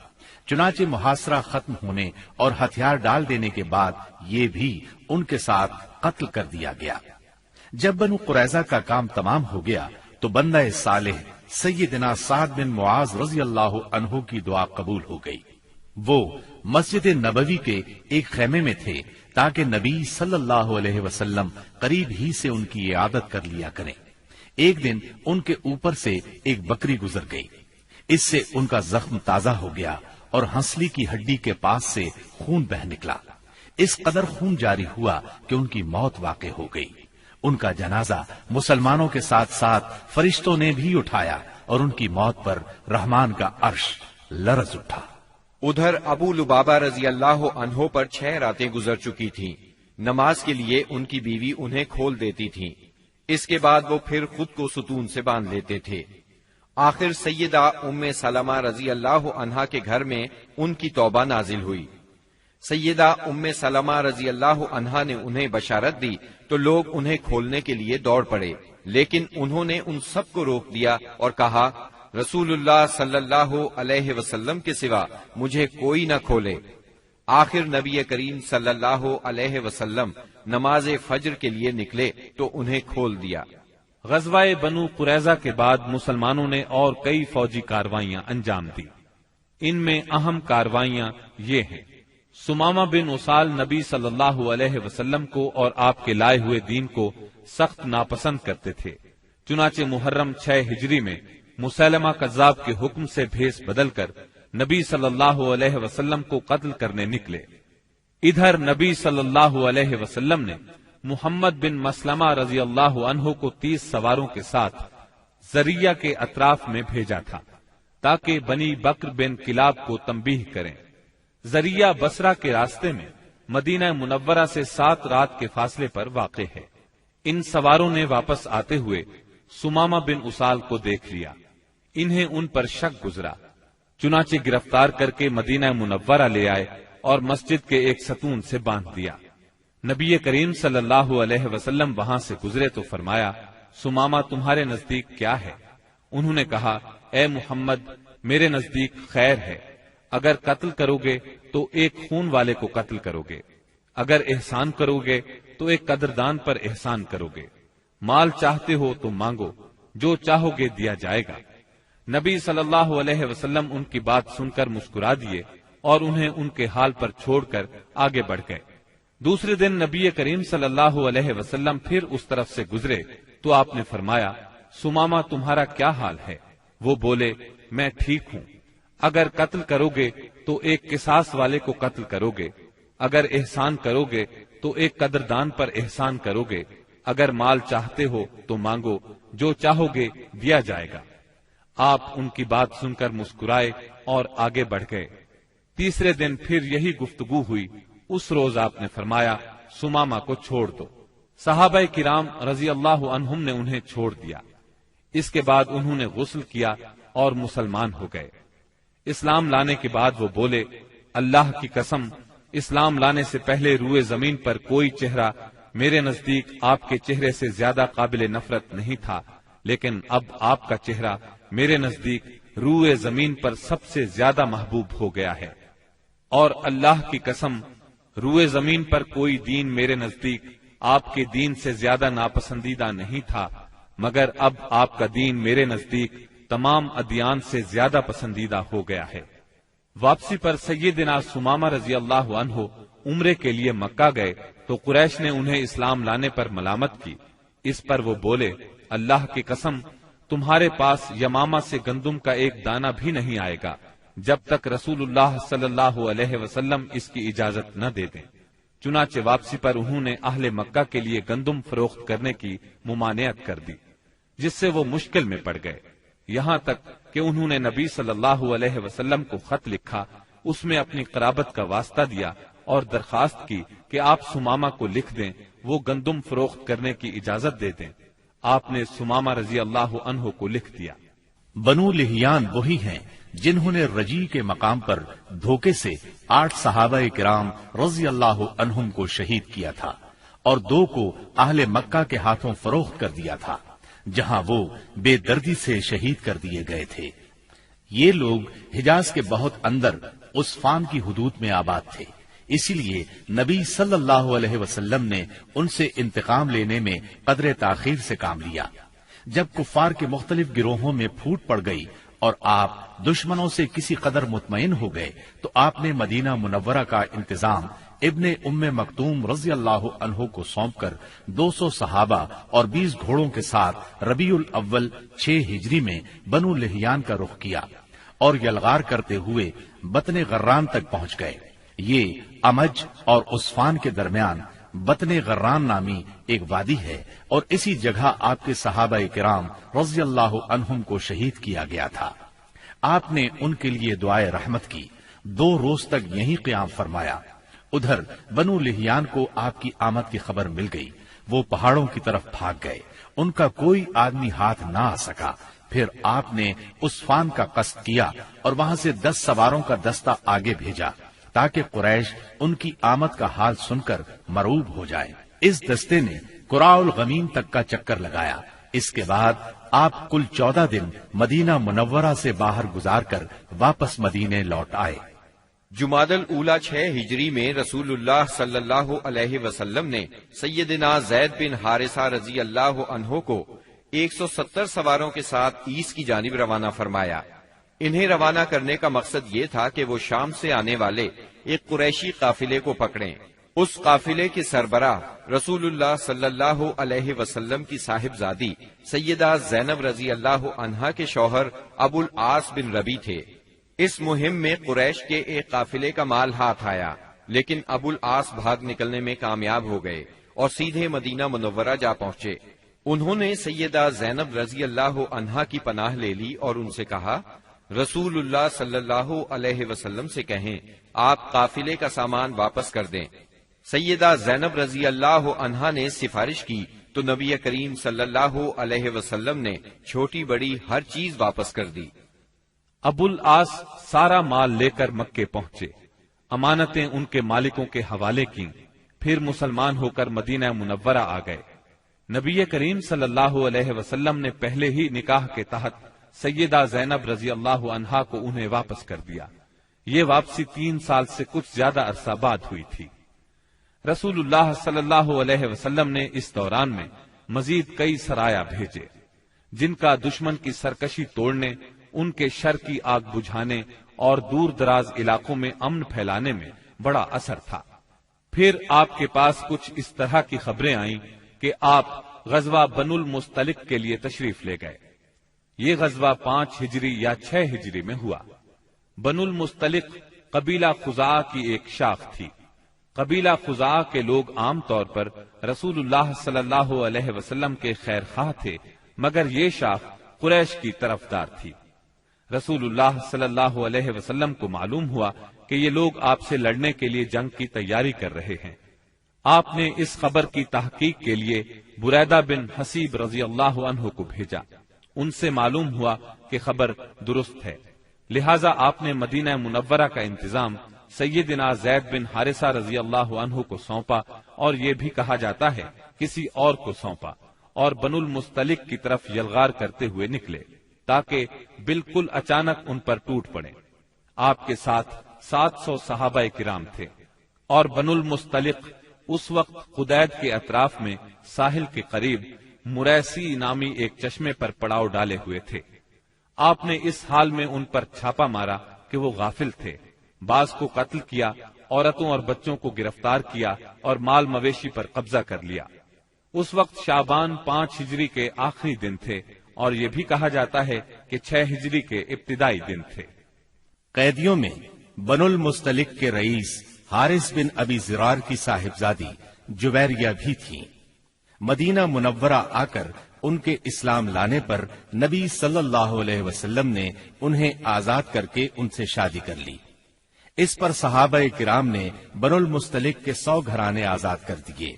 چنانچہ محاصرہ ختم ہونے اور ہتھیار ڈال دینے کے بعد یہ بھی ان کے ساتھ قتل کر دیا گیا۔ جب بنو قریظہ کا کام تمام ہو گیا تو بندہ صالح سیدنا سعد بن معاذ رضی اللہ عنہ کی دعا قبول ہو گئی۔ وہ مسجد نبوی کے ایک خیمے میں تھے تاکہ نبی صلی اللہ علیہ وسلم قریب ہی سے ان کی عیادت کر لیا کریں۔ ایک دن ان کے اوپر سے ایک بکری گزر گئی، اس سے ان کا زخم تازہ ہو گیا اور ہنسلی کی ہڈی کے پاس سے خون بہ نکلا۔ اس قدر خون جاری ہوا کہ ان کی موت واقع ہو گئی۔ ان کا جنازہ مسلمانوں کے ساتھ ساتھ فرشتوں نے بھی اٹھایا اور ان کی موت پر رحمان کا عرش لرز اٹھا۔ ادھر ابو لبابہ رضی اللہ عنہ پر 6 راتیں گزر چکی تھیں۔ نماز کے لیے ان کی بیوی انہیں کھول دیتی تھی، اس کے بعد وہ پھر خود کو ستون سے باندھ لیتے تھے۔ آخر سیدہ ام سلمہ رضی اللہ عنہا کے گھر میں ان کی توبہ نازل ہوئی۔ سیدہ ام سلمہ رضی اللہ عنہا نے انہیں بشارت دی تو لوگ انہیں کھولنے کے لیے دوڑ پڑے، لیکن انہوں نے ان سب کو روک دیا اور کہا، رسول اللہ صلی اللہ علیہ وسلم کے سوا مجھے کوئی نہ کھولے۔ آخر نبی کریم صلی اللہ علیہ وسلم نماز فجر کے لیے نکلے تو انہیں کھول دیا۔ غزوہ بنو قریظہ کے بعد مسلمانوں نے اور کئی فوجی کاروائیاں انجام دی۔ ان میں اہم کاروائیاں یہ ہیں: سمامہ بن اسال نبی صلی اللہ علیہ وسلم کو اور آپ کے لائے ہوئے دین کو سخت ناپسند کرتے تھے، چنانچہ محرم 6 ہجری میں مسیلمہ کذاب کے حکم سے بھیس بدل کر نبی صلی اللہ علیہ وسلم کو قتل کرنے نکلے۔ ادھر نبی صلی اللہ علیہ وسلم نے محمد بن مسلمہ رضی اللہ عنہ کو 30 سواروں کے ساتھ زریہ کے اطراف میں بھیجا تھا تاکہ بنی بکر بن کلاب کو تنبیہ کریں۔ زریہ بصرہ کے راستے میں مدینہ منورہ سے 7 رات کے فاصلے پر واقع ہے۔ ان سواروں نے واپس آتے ہوئے سمامہ بن اسال کو دیکھ لیا، انہیں ان پر شک گزرا، چنانچہ گرفتار کر کے مدینہ منورہ لے آئے اور مسجد کے ایک ستون سے باندھ دیا۔ نبی کریم صلی اللہ علیہ وسلم وہاں سے گزرے تو فرمایا، سمامہ تمہارے نزدیک کیا ہے؟ انہوں نے کہا، اے محمد، میرے نزدیک خیر ہے، اگر قتل کرو گے تو ایک خون والے کو قتل کرو گے، اگر احسان کرو گے تو ایک قدردان پر احسان کرو گے، مال چاہتے ہو تو مانگو، جو چاہو گے دیا جائے گا۔ نبی صلی اللہ علیہ وسلم ان کی بات سن کر مسکرا دیے اور انہیں ان کے حال پر چھوڑ کر آگے بڑھ گئے۔ دوسرے دن نبی کریم صلی اللہ علیہ وسلم پھر اس طرف سے گزرے تو آپ نے فرمایا، سمامہ تمہارا کیا حال ہے؟ وہ بولے، میں ٹھیک ہوں، اگر قتل کرو گے تو ایک قصاص والے کو قتل کرو گے، اگر احسان کرو گے تو ایک قدردان پر احسان کرو گے، اگر مال چاہتے ہو تو مانگو، جو چاہو گے دیا جائے گا۔ آپ ان کی بات سن کر مسکرائے اور آگے بڑھ گئے۔ تیسرے دن پھر یہی گفتگو ہوئی۔ اس روز آپ نے فرمایا سمامہ کو چھوڑ دو۔ صحابہ کرام رضی اللہ عنہم نے انہیں چھوڑ دیا۔ اس کے بعد انہوں نے غسل کیا اور مسلمان ہو گئے۔ اسلام لانے کے بعد وہ بولے، اللہ کی قسم، اسلام لانے سے پہلے روئے زمین پر کوئی چہرہ میرے نزدیک آپ کے چہرے سے زیادہ قابل نفرت نہیں تھا، لیکن اب آپ کا چہرہ میرے نزدیک روئے زمین پر سب سے زیادہ محبوب ہو گیا ہے۔ اور اللہ کی قسم، روئے زمین پر کوئی دین میرے نزدیک آپ کے دین سے زیادہ ناپسندیدہ نہیں تھا، مگر اب آپ کا دین میرے نزدیک تمام ادیان سے زیادہ پسندیدہ ہو گیا ہے۔ واپسی پر سیدنا سمامہ رضی اللہ عنہ عمرے کے لیے مکہ گئے تو قریش نے انہیں اسلام لانے پر ملامت کی۔ اس پر وہ بولے، اللہ کی قسم، تمہارے پاس یمامہ سے گندم کا ایک دانہ بھی نہیں آئے گا جب تک رسول اللہ صلی اللہ علیہ وسلم اس کی اجازت نہ دے دیں۔ چنانچہ واپسی پر انہوں نے اہل مکہ کے لیے گندم فروخت کرنے کی ممانعت کر دی، جس سے وہ مشکل میں پڑ گئے، یہاں تک کہ انہوں نے نبی صلی اللہ علیہ وسلم کو خط لکھا، اس میں اپنی قرابت کا واسطہ دیا اور درخواست کی کہ آپ سمامہ کو لکھ دیں، وہ گندم فروخت کرنے کی اجازت دے دیں۔ آپ نے سمامہ رضی اللہ عنہ کو لکھ دیا۔ بنو لہیان وہی ہیں جنہوں نے رجی کے مقام پر دھوکے سے 8 صحابہ کرام رضی اللہ عنہم کو شہید کیا تھا اور 2 کو اہل مکہ کے ہاتھوں فروخت کر دیا تھا، جہاں وہ بے دردی سے شہید کر دیے گئے تھے۔ یہ لوگ حجاز کے بہت اندر عصفان کی حدود میں آباد تھے، اسی لیے نبی صلی اللہ علیہ وسلم نے ان سے انتقام لینے میں قدر تاخیر سے کام لیا۔ جب کفار کے مختلف گروہوں میں پھوٹ پڑ گئی اور آپ دشمنوں سے کسی قدر مطمئن ہو گئے تو آپ نے مدینہ منورہ کا انتظام ابن ام مکتوم رضی اللہ عنہ کو سونپ کر 200 صحابہ اور 20 گھوڑوں کے ساتھ ربیع الاول 6 ہجری میں بنو لہیان کا رخ کیا اور یلغار کرتے ہوئے بطن غران تک پہنچ گئے۔ یہ امج اور عصفان کے درمیان بطن غران نامی ایک وادی ہے اور اسی جگہ آپ کے صحابہ کرام رضی اللہ عنہم کو شہید کیا گیا تھا۔ آپ نے ان کے لیے دعائے رحمت کی، 2 روز تک یہیں قیام فرمایا۔ ادھر بنو لہیان کو آپ کی آمد کی خبر مل گئی، وہ پہاڑوں کی طرف بھاگ گئے، ان کا کوئی آدمی ہاتھ نہ آ سکا۔ پھر آپ نے عصفان کا قصد کیا اور وہاں سے 10 سواروں کا دستہ آگے بھیجا تاکہ قریش ان کی آمد کا حال سن کر مرعوب ہو جائے۔ اس دستے نے قراء الغمیم تک کا چکر لگایا۔ اس کے بعد آپ کل 14 دن مدینہ منورہ سے باہر گزار کر واپس مدینے لوٹ آئے۔ جمادی الاولیٰ 6 ہجری میں رسول اللہ صلی اللہ علیہ وسلم نے سیدنا زید بن حارثہ رضی اللہ عنہ کو 170 سواروں کے ساتھ عیس کی جانب روانہ فرمایا۔ انہیں روانہ کرنے کا مقصد یہ تھا کہ وہ شام سے آنے والے ایک قریشی قافلے کو پکڑیں۔ اس قافلے کے سربراہ رسول اللہ صلی اللہ علیہ وسلم کی صاحبزادی سیدہ زینب رضی اللہ عنہا کے شوہر ابو العاص بن ربی تھے۔ اس مہم میں قریش کے ایک قافلے کا مال ہاتھ آیا، لیکن ابو العاص بھاگ نکلنے میں کامیاب ہو گئے اور سیدھے مدینہ منورہ جا پہنچے۔ انہوں نے سیدہ زینب رضی اللہ عنہا کی پناہ لے لی اور ان سے کہا، رسول اللہ صلی اللہ علیہ وسلم سے کہیں آپ قافلے کا سامان واپس کر دیں۔ سیدہ زینب رضی اللہ عنہا نے سفارش کی تو نبی کریم صلی اللہ علیہ وسلم نے چھوٹی بڑی ہر چیز واپس کر دی۔ ابو العاص سارا مال لے کر مکے پہنچے، امانتیں ان کے مالکوں کے حوالے کی، پھر مسلمان ہو کر مدینہ منورہ آ گئے۔ نبی کریم صلی اللہ علیہ وسلم نے پہلے ہی نکاح کے تحت سیدہ زینب رضی اللہ عنہا کو انہیں واپس کر دیا۔ یہ واپسی 3 سال سے کچھ زیادہ عرصہ بعد ہوئی تھی۔ رسول اللہ صلی اللہ علیہ وسلم نے اس دوران میں مزید کئی سرایا بھیجے، جن کا دشمن کی سرکشی توڑنے، ان کے شر کی آگ بجھانے اور دور دراز علاقوں میں امن پھیلانے میں بڑا اثر تھا۔ پھر آپ کے پاس کچھ اس طرح کی خبریں آئیں کہ آپ غزوہ بنو المستلق کے لیے تشریف لے گئے۔ یہ غزوہ 5 ہجری یا 6 ہجری میں ہوا۔ بنو المستلق قبیلہ خزاعہ کی ایک شاخ تھی۔ قبیلہ خزاعہ کے لوگ عام طور پر رسول اللہ صلی اللہ علیہ وسلم کے خیر خواہ تھے، مگر یہ شاخ قریش کی طرفدار تھی۔ رسول اللہ صلی اللہ علیہ وسلم کو معلوم ہوا کہ یہ لوگ آپ سے لڑنے کے لیے جنگ کی تیاری کر رہے ہیں۔ آپ نے اس خبر کی تحقیق کے لیے بریدہ بن حسیب رضی اللہ عنہ کو بھیجا۔ ان سے معلوم ہوا کہ خبر درست ہے، لہذا آپ نے مدینہ منورہ کا انتظام سیدنا زید بن حارثہ رضی اللہ عنہ کو سونپا، اور یہ بھی کہا جاتا ہے کسی اور کو سونپا، اور بنو المستلق کی طرف یلغار کرتے ہوئے نکلے تاکہ بالکل اچانک ان پر ٹوٹ پڑے۔ آپ کے ساتھ 700 صحابہ کرام تھے، اور بنو المستلق اس وقت قدید کے اطراف میں ساحل کے قریب مریسی نامی ایک چشمے پر پڑاؤ ڈالے ہوئے تھے۔ آپ نے اس حال میں ان پر چھاپا مارا کہ وہ غافل تھے، بعض کو قتل کیا، عورتوں اور بچوں کو گرفتار کیا اور مال مویشی پر قبضہ کر لیا۔ اس وقت شعبان 5 ہجری کے آخری دن تھے، اور یہ بھی کہا جاتا ہے کہ 6 ہجری کے ابتدائی دن تھے۔ قیدیوں میں بنو المستلق کے رئیس حارث بن ابی زرار کی صاحبزادی جویریہ بھی تھی۔ مدینہ منورہ آ کر ان کے اسلام لانے پر نبی صلی اللہ علیہ وسلم نے انہیں آزاد کر کے ان سے شادی کر لی۔ اس پر صحابہ کرام نے بنو المستلق کے 100 گھرانے آزاد کر دیے۔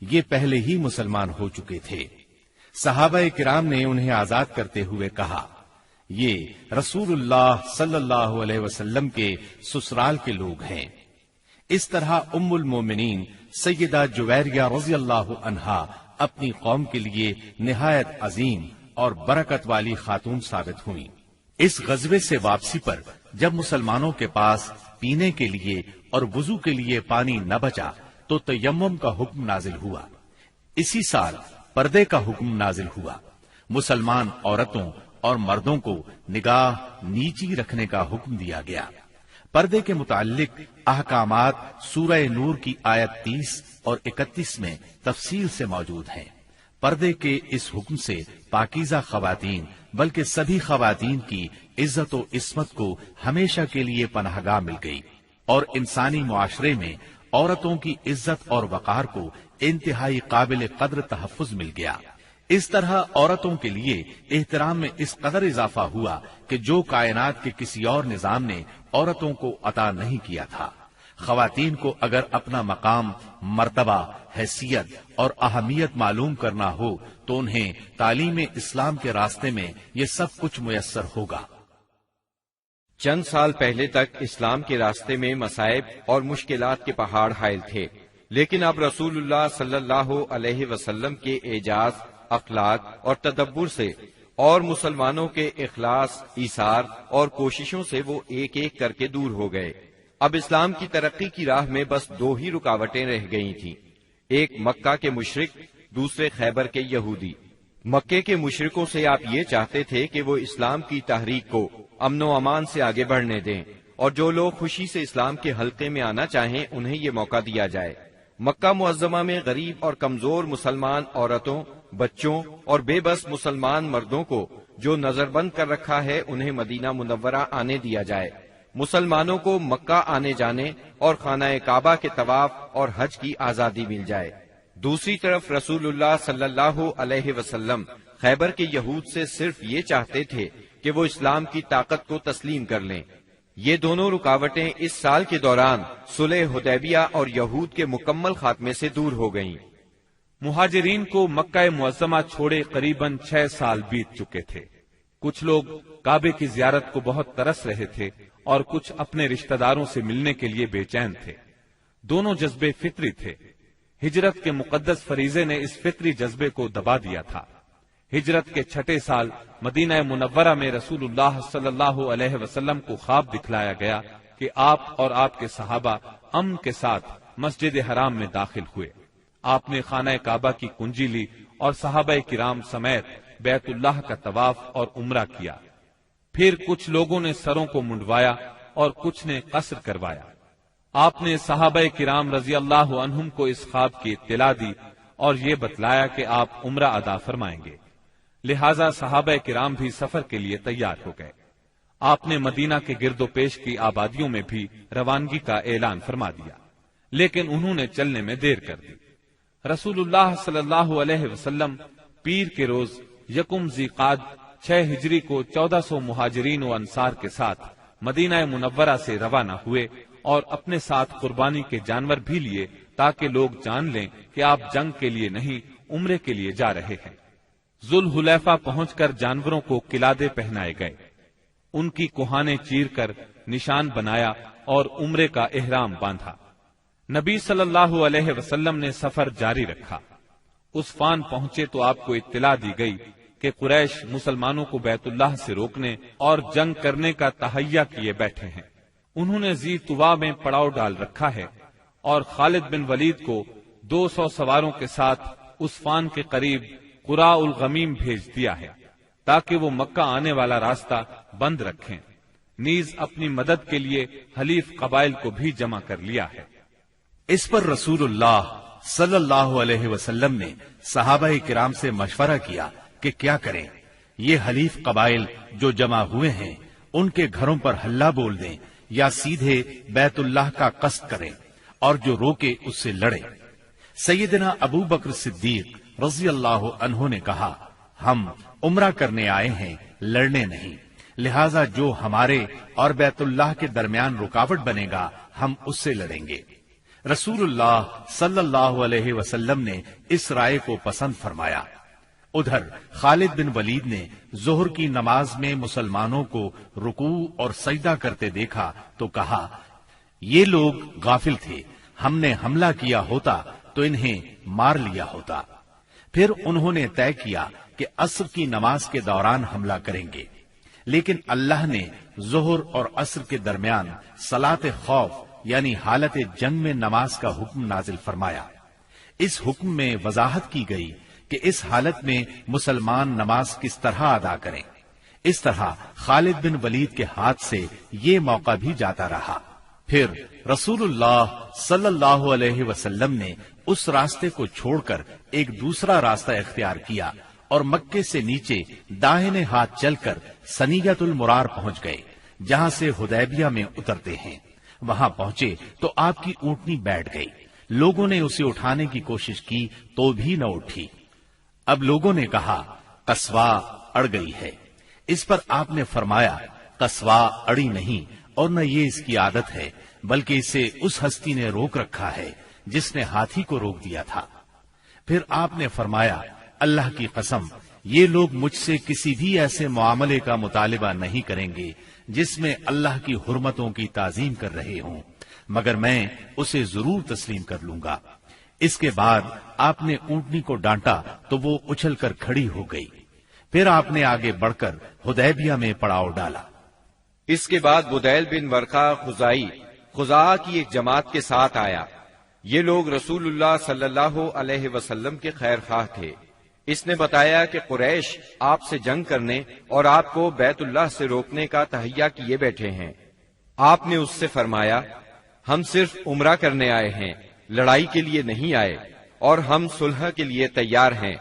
یہ پہلے ہی مسلمان ہو چکے تھے۔ صحابہ کرام نے انہیں آزاد کرتے ہوئے کہا، یہ رسول اللہ صلی اللہ علیہ وسلم کے سسرال کے لوگ ہیں۔ اس طرح ام المومنین سیدہ جویریہ رضی اللہ عنہا اپنی قوم کے لیے نہایت عظیم اور برکت والی خاتون ثابت ہوئی۔ اس غزوے سے واپسی پر جب مسلمانوں کے پاس پینے کے لیے اور وضو کے لیے پانی نہ بچا تو تیمم کا حکم نازل ہوا۔ اسی سال پردے کا حکم نازل ہوا۔ مسلمان عورتوں اور مردوں کو نگاہ نیچی رکھنے کا حکم دیا گیا۔ پردے کے متعلق احکامات سورہ نور کی آیت 30 اور 31 میں تفصیل سے موجود ہیں۔ پردے کے اس حکم سے پاکیزہ خواتین بلکہ سبھی خواتین کی عزت و عصمت کو ہمیشہ کے لیے پناہ گاہ مل گئی، اور انسانی معاشرے میں عورتوں کی عزت اور وقار کو انتہائی قابل قدر تحفظ مل گیا۔ اس طرح عورتوں کے لیے احترام میں اس قدر اضافہ ہوا کہ جو کائنات کے کسی اور نظام نے عورتوں کو عطا نہیں کیا تھا۔ خواتین کو اگر اپنا مقام، مرتبہ، حیثیت اور اہمیت معلوم کرنا ہو تو انہیں تعلیم اسلام کے راستے میں یہ سب کچھ میسر ہوگا۔ چند سال پہلے تک اسلام کے راستے میں مصائب اور مشکلات کے پہاڑ حائل تھے، لیکن اب رسول اللہ صلی اللہ علیہ وسلم کے اعجاز، اخلاق اور تدبر سے اور مسلمانوں کے اخلاص، ایثار اور کوششوں سے وہ ایک ایک کر کے دور ہو گئے۔ اب اسلام کی ترقی کی راہ میں بس 2 ہی رکاوٹیں رہ گئی تھیں، ایک مکہ کے مشرک، دوسرے خیبر کے یہودی۔ مکے کے مشرکوں سے آپ یہ چاہتے تھے کہ وہ اسلام کی تحریک کو امن و امان سے آگے بڑھنے دیں، اور جو لوگ خوشی سے اسلام کے حلقے میں آنا چاہیں انہیں یہ موقع دیا جائے۔ مکہ معظمہ میں غریب اور کمزور مسلمان عورتوں، بچوں اور بے بس مسلمان مردوں کو جو نظر بند کر رکھا ہے انہیں مدینہ منورہ آنے دیا جائے۔ مسلمانوں کو مکہ آنے جانے اور خانہ کعبہ کے طواف اور حج کی آزادی مل جائے۔ دوسری طرف رسول اللہ صلی اللہ علیہ وسلم خیبر کے یہود سے صرف یہ چاہتے تھے کہ وہ اسلام کی طاقت کو تسلیم کر لیں۔ یہ دونوں رکاوٹیں اس سال کے دوران صلح حدیبیہ اور یہود کے مکمل خاتمے سے دور ہو گئیں۔ مہاجرین کو مکہ معظمہ چھوڑے قریباً 6 سال بیت چکے تھے۔ کچھ لوگ کعبے کی زیارت کو بہت ترس رہے تھے اور کچھ اپنے رشتہ داروں سے ملنے کے لیے بے چین تھے۔ دونوں جذبے فطری تھے۔ ہجرت کے مقدس فریضے نے اس فطری جذبے کو دبا دیا تھا۔ ہجرت کے 6 سال مدینہ منورہ میں رسول اللہ صلی اللہ علیہ وسلم کو خواب دکھلایا گیا کہ آپ اور آپ کے صحابہ امن کے ساتھ مسجد حرام میں داخل ہوئے۔ آپ نے خانہ کعبہ کی کنجی لی اور صحابہ کرام سمیت بیت اللہ کا طواف اور عمرہ کیا۔ پھر کچھ لوگوں نے سروں کو منڈوایا اور کچھ نے قصر کروایا۔ آپ نے صحابہ کرام رضی اللہ عنہم کو اس خواب کی اطلاع دی اور یہ بتلایا کہ آپ عمرہ ادا فرمائیں گے، لہذا صحابہ کرام بھی سفر کے لیے تیار ہو گئے۔ آپ نے مدینہ کے گرد و پیش کی آبادیوں میں بھی روانگی کا اعلان فرما دیا۔ لیکن انہوں نے چلنے میں دیر کر دی۔ رسول اللہ صلی اللہ علیہ وسلم پیر کے روز یکم ذیقعد 6 ہجری کو 1400 مہاجرین و انصار کے ساتھ مدینہ منورہ سے روانہ ہوئے اور اپنے ساتھ قربانی کے جانور بھی لیے تاکہ لوگ جان لیں کہ آپ جنگ کے لیے نہیں عمرے کے لیے جا رہے ہیں۔ ذوالحلیفہ پہنچ کر جانوروں کو قلادے پہنائے گئے، ان کی کوہانے چیر کر نشان بنایا اور عمرے کا احرام باندھا۔ نبی صلی اللہ علیہ وسلم نے سفر جاری رکھا۔ عسفان پہنچے تو آپ کو اطلاع دی گئی کہ قریش مسلمانوں کو بیت اللہ سے روکنے اور جنگ کرنے کا تہیہ کیے بیٹھے ہیں۔ انہوں نے ذی طوا میں پڑاؤ ڈال رکھا ہے اور خالد بن ولید کو 200 سواروں کے ساتھ عسفان کے قریب قراء الغمیم بھیج دیا ہے تاکہ وہ مکہ آنے والا راستہ بند رکھیں۔ نیز اپنی مدد کے لیے حلیف قبائل کو بھی جمع کر لیا ہے۔ اس پر رسول اللہ صلی اللہ علیہ وسلم نے صحابہ کرام سے مشورہ کیا کہ کیا کریں۔ یہ حلیف قبائل جو جمع ہوئے ہیں ان کے گھروں پر ہلہ بول دیں یا سیدھے بیت اللہ کا قصد کریں اور جو روکے اس سے لڑے۔ سیدنا ابو بکر صدیق رضی اللہ عنہ نے کہا، ہم عمرہ کرنے آئے ہیں، لڑنے نہیں، لہذا جو ہمارے اور بیت اللہ کے درمیان رکاوٹ بنے گا ہم اس سے لڑیں گے۔ رسول اللہ صلی اللہ علیہ وسلم نے اس رائے کو پسند فرمایا۔ ادھر خالد بن ولید نے ظہر کی نماز میں مسلمانوں کو رکوع اور سجدہ کرتے دیکھا تو کہا، یہ لوگ غافل تھے، ہم نے حملہ کیا ہوتا تو انہیں مار لیا ہوتا۔ پھر انہوں نے طے کیا کہ عصر کی نماز کے دوران حملہ کریں گے، لیکن اللہ نے ظہر اور عصر کے درمیان صلاۃ خوف یعنی حالت جنگ میں نماز کا حکم نازل فرمایا۔ اس حکم میں وضاحت کی گئی کہ اس حالت میں مسلمان نماز کس طرح ادا کریں۔ اس طرح خالد بن ولید کے ہاتھ سے یہ موقع بھی جاتا رہا۔ پھر رسول اللہ صلی اللہ علیہ وسلم نے اس راستے کو چھوڑ کر ایک دوسرا راستہ اختیار کیا اور مکے سے نیچے داہنے ہاتھ چل کر سنیت المرار پہنچ گئے، جہاں سے حدیبیہ میں اترتے ہیں۔ وہاں پہنچے تو آپ کی اونٹنی بیٹھ گئی۔ لوگوں نے اسے اٹھانے کی کوشش کی تو بھی نہ اٹھی۔ اب لوگوں نے کہا، قصوا اڑ گئی ہے۔ اس پر آپ نے فرمایا، قصوا اڑی نہیں اور نہ یہ اس کی عادت ہے، بلکہ اسے اس ہستی نے روک رکھا ہے جس نے ہاتھی کو روک دیا تھا۔ پھر آپ نے فرمایا، اللہ کی قسم، یہ لوگ مجھ سے کسی بھی ایسے معاملے کا مطالبہ نہیں کریں گے جس میں اللہ کی حرمتوں کی تعظیم کر رہے ہوں، مگر میں اسے ضرور تسلیم کر لوں گا۔ اس کے بعد آپ نے اونٹنی کو ڈانٹا تو وہ اچھل کر کھڑی ہو گئی۔ پھر آپ نے آگے بڑھ کر حدیبیہ میں پڑاؤ ڈالا۔ اس کے بعد بدیل بن ورقہ خزائی خزاعہ کی ایک جماعت کے ساتھ آیا۔ یہ لوگ رسول اللہ صلی اللہ علیہ وسلم کے خیر خواہ تھے۔ اس نے بتایا کہ قریش آپ سے جنگ کرنے اور آپ کو بیت اللہ سے روکنے کا تہیہ کیے بیٹھے ہیں۔ آپ نے اس سے فرمایا، ہم صرف عمرہ کرنے آئے ہیں، لڑائی کے لیے نہیں آئے، اور ہم صلح کے لیے تیار ہیں،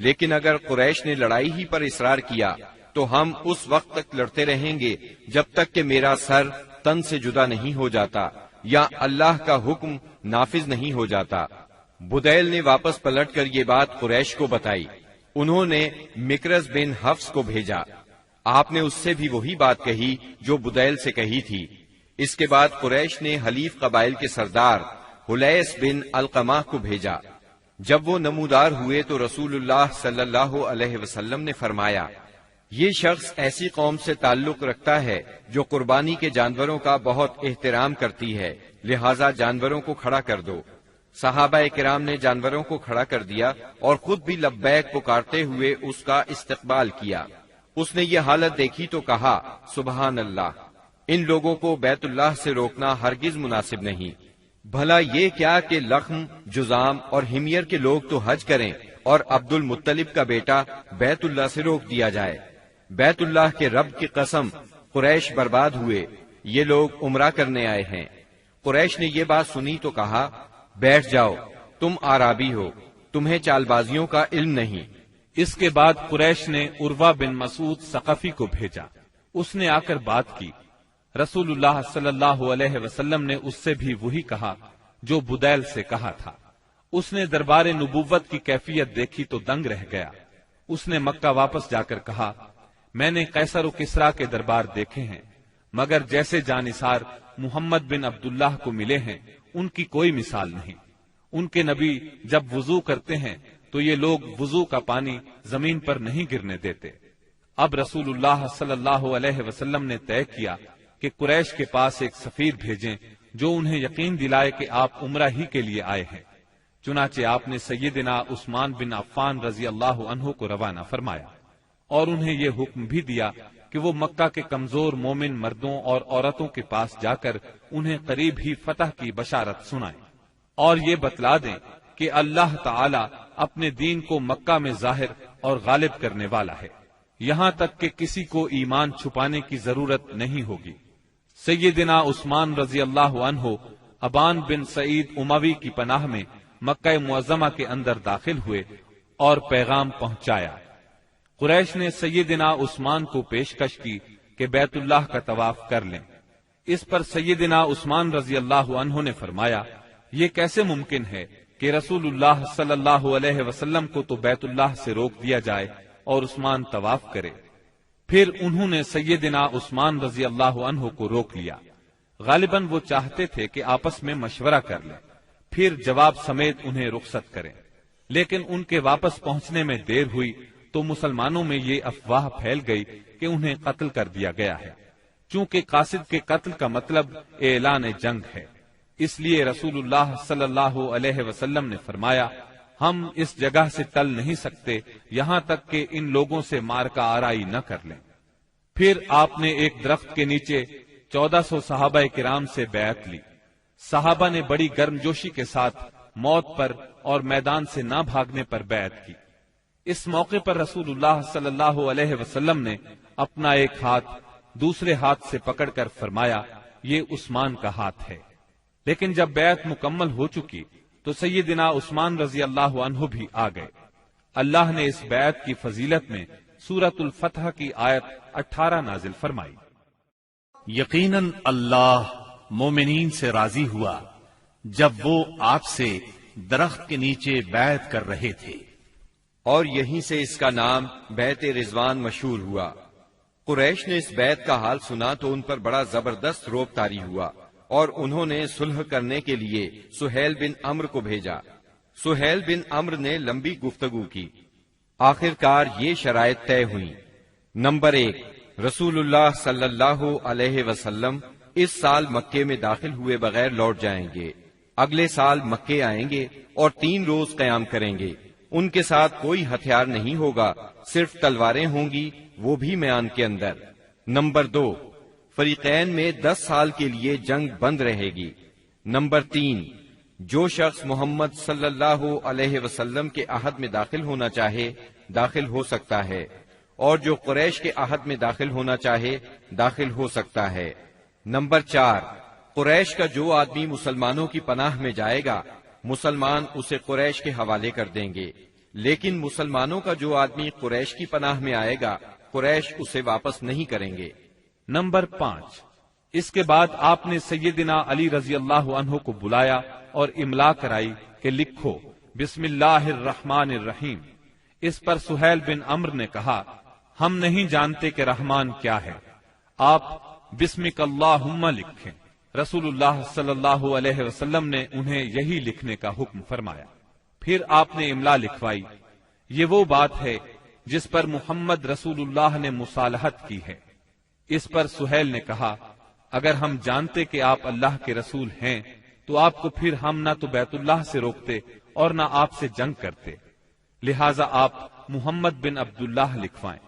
لیکن اگر قریش نے لڑائی ہی پر اصرار کیا تو ہم اس وقت تک لڑتے رہیں گے جب تک کہ میرا سر تن سے جدا نہیں ہو جاتا یا اللہ کا حکم نافذ نہیں ہو جاتا۔ بدیل نے واپس پلٹ کر یہ بات قریش کو بتائی۔ انہوں نے مکرز بن حفص کو بھیجا۔ آپ نے اس سے بھی وہی بات کہی جو بدیل سے کہی تھی۔ اس کے بعد قریش نے حلیف قبائل کے سردار حلیس بن علقمہ کو بھیجا۔ جب وہ نمودار ہوئے تو رسول اللہ صلی اللہ علیہ وسلم نے فرمایا، یہ شخص ایسی قوم سے تعلق رکھتا ہے جو قربانی کے جانوروں کا بہت احترام کرتی ہے، لہذا جانوروں کو کھڑا کر دو۔ صحابہ کرام نے جانوروں کو کھڑا کر دیا اور خود بھی لبیک پکارتے ہوئے اس کا استقبال کیا۔ اس نے یہ حالت دیکھی تو کہا، سبحان اللہ، ان لوگوں کو بیت اللہ سے روکنا ہرگز مناسب نہیں۔ بھلا یہ کیا کہ لخم، جزام اور حمیر کے لوگ تو حج کریں اور عبد المطلب کا بیٹا بیت اللہ سے روک دیا جائے۔ بیت اللہ کے رب کی قسم، قریش برباد ہوئے، یہ لوگ عمرہ کرنے آئے ہیں۔ قریش نے یہ بات سنی تو کہا، بیٹھ جاؤ، تم اعرابی ہو، تمہیں چال بازیوں کا علم نہیں۔ اس کے بعد قریش نے عروہ بن مسعود ثقفی کو بھیجا۔ اس نے آ کر بات کی۔ رسول اللہ صلی اللہ علیہ وسلم نے اس سے بھی وہی کہا جو بدیل سے کہا تھا۔ اس نے دربار نبوت کی کیفیت دیکھی تو دنگ رہ گیا۔ اس نے مکہ واپس جا کر کہا، میں نے قیصر و کسریٰ کے دربار دیکھے ہیں، مگر جیسے جانثار محمد بن عبداللہ کو ملے ہیں ان کی کوئی مثال نہیں۔ ان کے نبی جب وضو کرتے ہیں تو یہ لوگ وضو کا پانی زمین پر نہیں گرنے دیتے۔ اب رسول اللہ صلی اللہ علیہ وسلم نے طے کیا کہ قریش کے پاس ایک سفیر بھیجیں جو انہیں یقین دلائے کہ آپ عمرہ ہی کے لیے آئے ہیں۔ چنانچہ آپ نے سیدنا عثمان بن عفان رضی اللہ عنہ کو روانہ فرمایا اور انہیں یہ حکم بھی دیا کہ وہ مکہ کے کمزور مومن مردوں اور عورتوں کے پاس جا کر انہیں قریب ہی فتح کی بشارت سنائیں اور یہ بتلا دیں کہ اللہ تعالی اپنے دین کو مکہ میں ظاہر اور غالب کرنے والا ہے، یہاں تک کہ کسی کو ایمان چھپانے کی ضرورت نہیں ہوگی۔ سیدنا عثمان رضی اللہ عنہ ابان بن سعید اموی کی پناہ میں مکہ معظمہ کے اندر داخل ہوئے اور پیغام پہنچایا۔ قریش نے سیدنا عثمان کو پیشکش کی کہ بیت اللہ کا طواف کر لیں۔ اس پر سیدنا عثمان رضی اللہ عنہ نے فرمایا، یہ کیسے ممکن ہے کہ رسول اللہ صلی اللہ علیہ وسلم کو تو بیت اللہ سے روک دیا جائے اور عثمان طواف کرے۔ پھر انہوں نے سیدنا عثمان رضی اللہ عنہ کو روک لیا۔ غالباً وہ چاہتے تھے کہ آپس میں مشورہ کر لیں، پھر جواب سمیت انہیں رخصت کریں، لیکن ان کے واپس پہنچنے میں دیر ہوئی تو مسلمانوں میں یہ افواہ پھیل گئی کہ انہیں قتل کر دیا گیا ہے۔ چونکہ قاصد کے قتل کا مطلب اعلان جنگ ہے، اس لیے رسول اللہ صلی اللہ علیہ وسلم نے فرمایا، ہم اس جگہ سے ٹل نہیں سکتے یہاں تک کہ ان لوگوں سے مارکہ آرائی نہ کر لیں۔ پھر آپ نے ایک درخت کے نیچے 1400 صحابہ کرام سے بیعت لی۔ صحابہ نے بڑی گرمجوشی کے ساتھ موت پر اور میدان سے نہ بھاگنے پر بیعت کی۔ اس موقع پر رسول اللہ صلی اللہ علیہ وسلم نے اپنا ایک ہاتھ دوسرے ہاتھ سے پکڑ کر فرمایا، یہ عثمان کا ہاتھ ہے۔ لیکن جب بیعت مکمل ہو چکی تو سیدنا عثمان رضی اللہ عنہ بھی آ گئے۔ اللہ نے اس بیعت کی فضیلت میں سورۃ الفتح کی آیت 18 نازل فرمائی۔ یقیناً اللہ مومنین سے راضی ہوا جب وہ آپ سے درخت کے نیچے بیعت کر رہے تھے، اور یہیں سے اس کا نام بیعت رضوان مشہور ہوا۔ قریش نے اس بیعت کا حال سنا تو ان پر بڑا زبردست رعب طاری ہوا اور انہوں نے صلح کرنے کے لیے سہیل بن عمرو کو بھیجا۔ سہیل بن عمرو نے لمبی گفتگو کی۔ آخر کار یہ شرائط طے ہوئیں۔ نمبر 1، رسول اللہ صلی اللہ علیہ وسلم اس سال مکے میں داخل ہوئے بغیر لوٹ جائیں گے، اگلے سال مکے آئیں گے اور 3 روز قیام کریں گے۔ ان کے ساتھ کوئی ہتھیار نہیں ہوگا، صرف تلواریں ہوں گی، وہ بھی میان کے اندر۔ نمبر 2، فریقین میں 10 سال کے لیے جنگ بند رہے گی۔ نمبر 3، جو شخص محمد صلی اللہ علیہ وسلم کے عہد میں داخل ہونا چاہے داخل ہو سکتا ہے، اور جو قریش کے عہد میں داخل ہونا چاہے داخل ہو سکتا ہے۔ نمبر 4، قریش کا جو آدمی مسلمانوں کی پناہ میں جائے گا مسلمان اسے قریش کے حوالے کر دیں گے، لیکن مسلمانوں کا جو آدمی قریش کی پناہ میں آئے گا قریش اسے واپس نہیں کریں گے۔ نمبر 5، اس کے بعد آپ نے سیدنا علی رضی اللہ عنہ کو بلایا اور املا کرائی کہ لکھو بسم اللہ الرحمن الرحیم۔ اس پر سہیل بن عمرو نے کہا، ہم نہیں جانتے کہ رحمان کیا ہے، آپ بسمک اللہم لکھیں۔ رسول اللہ صلی اللہ علیہ وسلم نے انہیں یہی لکھنے کا حکم فرمایا۔ پھر آپ نے املا لکھوائی، یہ وہ بات ہے جس پر محمد رسول اللہ نے مصالحت کی ہے۔ اس پر سہیل نے کہا، اگر ہم جانتے کہ آپ اللہ کے رسول ہیں تو آپ کو پھر ہم نہ تو بیت اللہ سے روکتے اور نہ آپ سے جنگ کرتے، لہذا آپ محمد بن عبداللہ لکھوائیں۔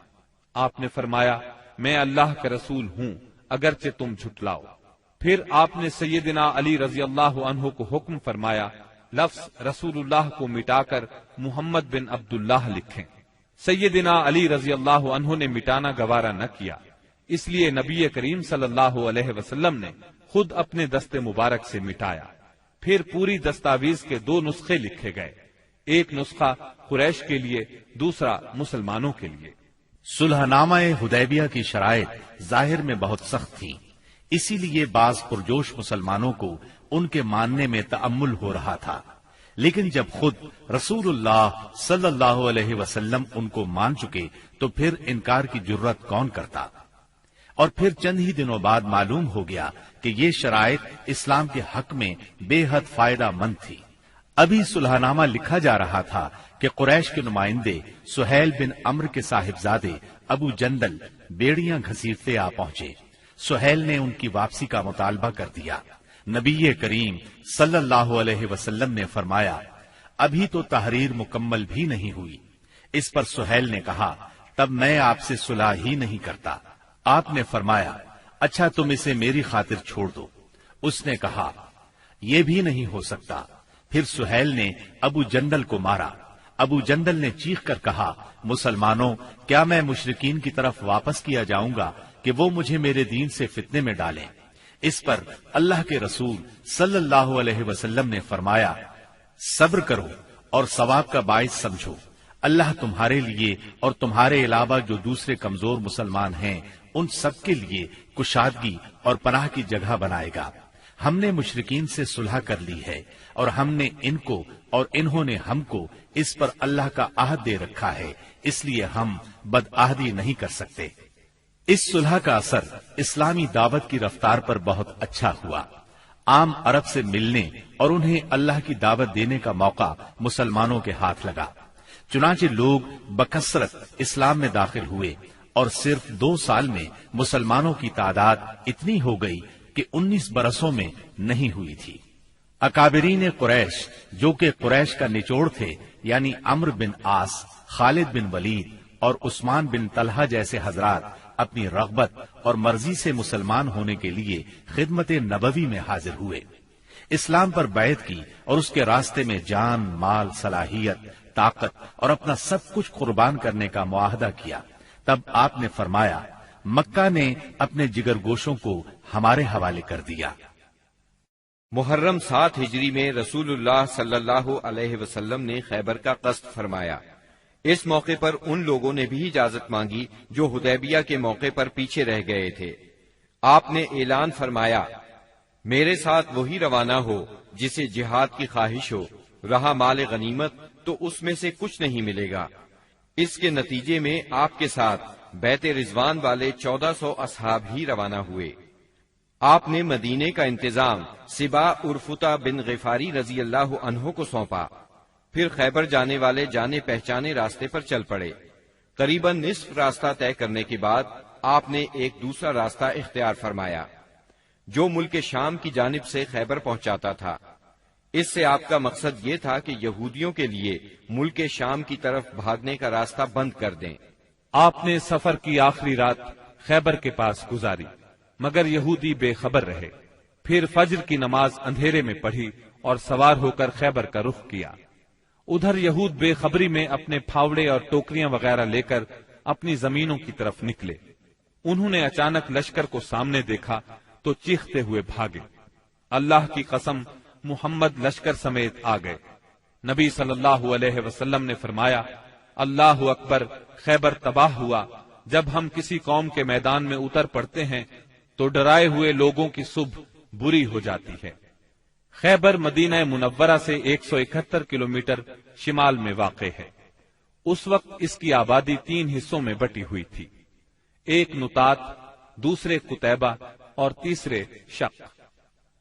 آپ نے فرمایا، میں اللہ کا رسول ہوں اگرچہ تم جھٹلاؤ۔ پھر آپ نے سیدنا علی رضی اللہ عنہ کو حکم فرمایا، لفظ رسول اللہ کو مٹا کر محمد بن عبداللہ لکھیں۔ سیدنا علی رضی اللہ عنہ نے مٹانا گوارا نہ کیا، اس لیے نبی کریم صلی اللہ علیہ وسلم نے خود اپنے دست مبارک سے مٹایا۔ پھر پوری دستاویز کے 2 نسخے لکھے گئے، ایک نسخہ قریش کے لیے، دوسرا مسلمانوں کے لیے۔ صلح نامہ حدیبیہ کی شرائط ظاہر میں بہت سخت تھی، اسی لیے بعض پرجوش مسلمانوں کو ان کے ماننے میں تأمل ہو رہا تھا، لیکن جب خود رسول اللہ صلی اللہ علیہ وسلم ان کو مان چکے تو پھر انکار کی جرت کون کرتا؟ اور پھر چند ہی دنوں بعد معلوم ہو گیا کہ یہ شرائط اسلام کے حق میں بے حد فائدہ مند تھی۔ ابھی صلح نامہ لکھا جا رہا تھا کہ قریش کے نمائندے سہیل بن عمرو کے صاحبزادے ابو جندل بیڑیاں گھسیٹتے آ پہنچے۔ سہیل نے ان کی واپسی کا مطالبہ کر دیا۔ نبی کریم صلی اللہ علیہ وسلم نے فرمایا، ابھی تو تحریر مکمل بھی نہیں ہوئی۔ اس پر سہیل نے کہا، تب میں آپ سے صلح ہی نہیں کرتا۔ آپ نے فرمایا، اچھا تم اسے میری خاطر چھوڑ دو۔ اس نے کہا، یہ بھی نہیں ہو سکتا۔ پھر سہیل نے ابو جندل کو مارا۔ ابو جندل نے چیخ کر کہا، مسلمانوں، کیا میں مشرکین کی طرف واپس کیا جاؤں گا کہ وہ مجھے میرے دین سے فتنے میں ڈالیں؟ اس پر اللہ کے رسول صلی اللہ علیہ وسلم نے فرمایا، صبر کرو اور ثواب کا باعث سمجھو۔ اللہ تمہارے لیے اور تمہارے علاوہ جو دوسرے کمزور مسلمان ہیں ان سب کے لیے کشادگی اور پناہ کی جگہ بنائے گا۔ ہم نے مشرکین سے صلح کر لی ہے اور ہم نے ان کو اور انہوں نے ہم کو اس پر اللہ کا عہد دے رکھا ہے، اس لیے ہم بدعہدی نہیں کر سکتے۔ اس صلح کا اثر اسلامی دعوت کی رفتار پر بہت اچھا ہوا۔ عام عرب سے ملنے اور انہیں اللہ کی دعوت دینے کا موقع مسلمانوں کے ہاتھ لگا۔ چنانچہ لوگ بکثرت اسلام میں داخل ہوئے اور صرف 2 سال میں مسلمانوں کی تعداد اتنی ہو گئی کہ 19 برسوں میں نہیں ہوئی تھی۔ اکابرین قریش جو کہ قریش کا نچوڑ تھے، یعنی عمرو بن عاص، خالد بن ولید اور عثمان بن طلحہ جیسے حضرات اپنی رغبت اور مرضی سے مسلمان ہونے کے لیے خدمت نبوی میں حاضر ہوئے، اسلام پر بیعت کی اور اس کے راستے میں جان، مال، صلاحیت، طاقت اور اپنا سب کچھ قربان کرنے کا معاہدہ کیا۔ تب آپ نے فرمایا، مکہ نے اپنے جگر گوشوں کو ہمارے حوالے کر دیا۔ محرم 7 ہجری میں رسول اللہ صلی اللہ علیہ وسلم نے خیبر کا قصد فرمایا۔ اس موقع پر ان لوگوں نے بھی اجازت مانگی جو حدیبیہ کے موقع پر پیچھے رہ گئے تھے۔ آپ نے اعلان فرمایا، میرے ساتھ وہی روانہ ہو جسے جہاد کی خواہش ہو، رہا مال غنیمت تو اس میں سے کچھ نہیں ملے گا۔ اس کے نتیجے میں آپ کے ساتھ بیت رضوان والے 1400 اصحاب ہی روانہ ہوئے۔ آپ نے مدینے کا انتظام سبا عرفتہ بن غفاری رضی اللہ عنہ کو سونپا۔ پھر خیبر جانے والے جانے پہچانے راستے پر چل پڑے۔ قریباً نصف راستہ طے کرنے کے بعد آپ نے ایک دوسرا راستہ اختیار فرمایا جو ملک شام کی جانب سے خیبر پہنچاتا تھا۔ اس سے آپ کا مقصد یہ تھا کہ یہودیوں کے لیے ملک شام کی طرف بھاگنے کا راستہ بند کر دیں۔ آپ نے سفر کی آخری رات خیبر کے پاس گزاری، مگر یہودی بے خبر رہے۔ پھر فجر کی نماز اندھیرے میں پڑھی اور سوار ہو کر خیبر کا رخ کیا۔ ادھر یہود بے خبری میں اپنے پھاوڑے اور ٹوکریاں وغیرہ لے کر اپنی زمینوں کی طرف نکلے۔ انہوں نے اچانک لشکر کو سامنے دیکھا تو چیختے ہوئے بھاگے۔ اللہ کی قسم، محمد لشکر سمیت آ گئے۔ نبی صلی اللہ علیہ وسلم نے فرمایا، اللہ اکبر، خیبر تباہ ہوا۔ جب ہم کسی قوم کے میدان میں اتر پڑتے ہیں تو ڈرائے ہوئے لوگوں کی صبح بری ہو جاتی ہے۔ خیبر مدینہ منورہ سے 171 کلومیٹر شمال میں واقع ہے۔ اس وقت اس کی آبادی 3 حصوں میں بٹی ہوئی تھی، ایک نطات، دوسرے قتیبہ اور تیسرے شق۔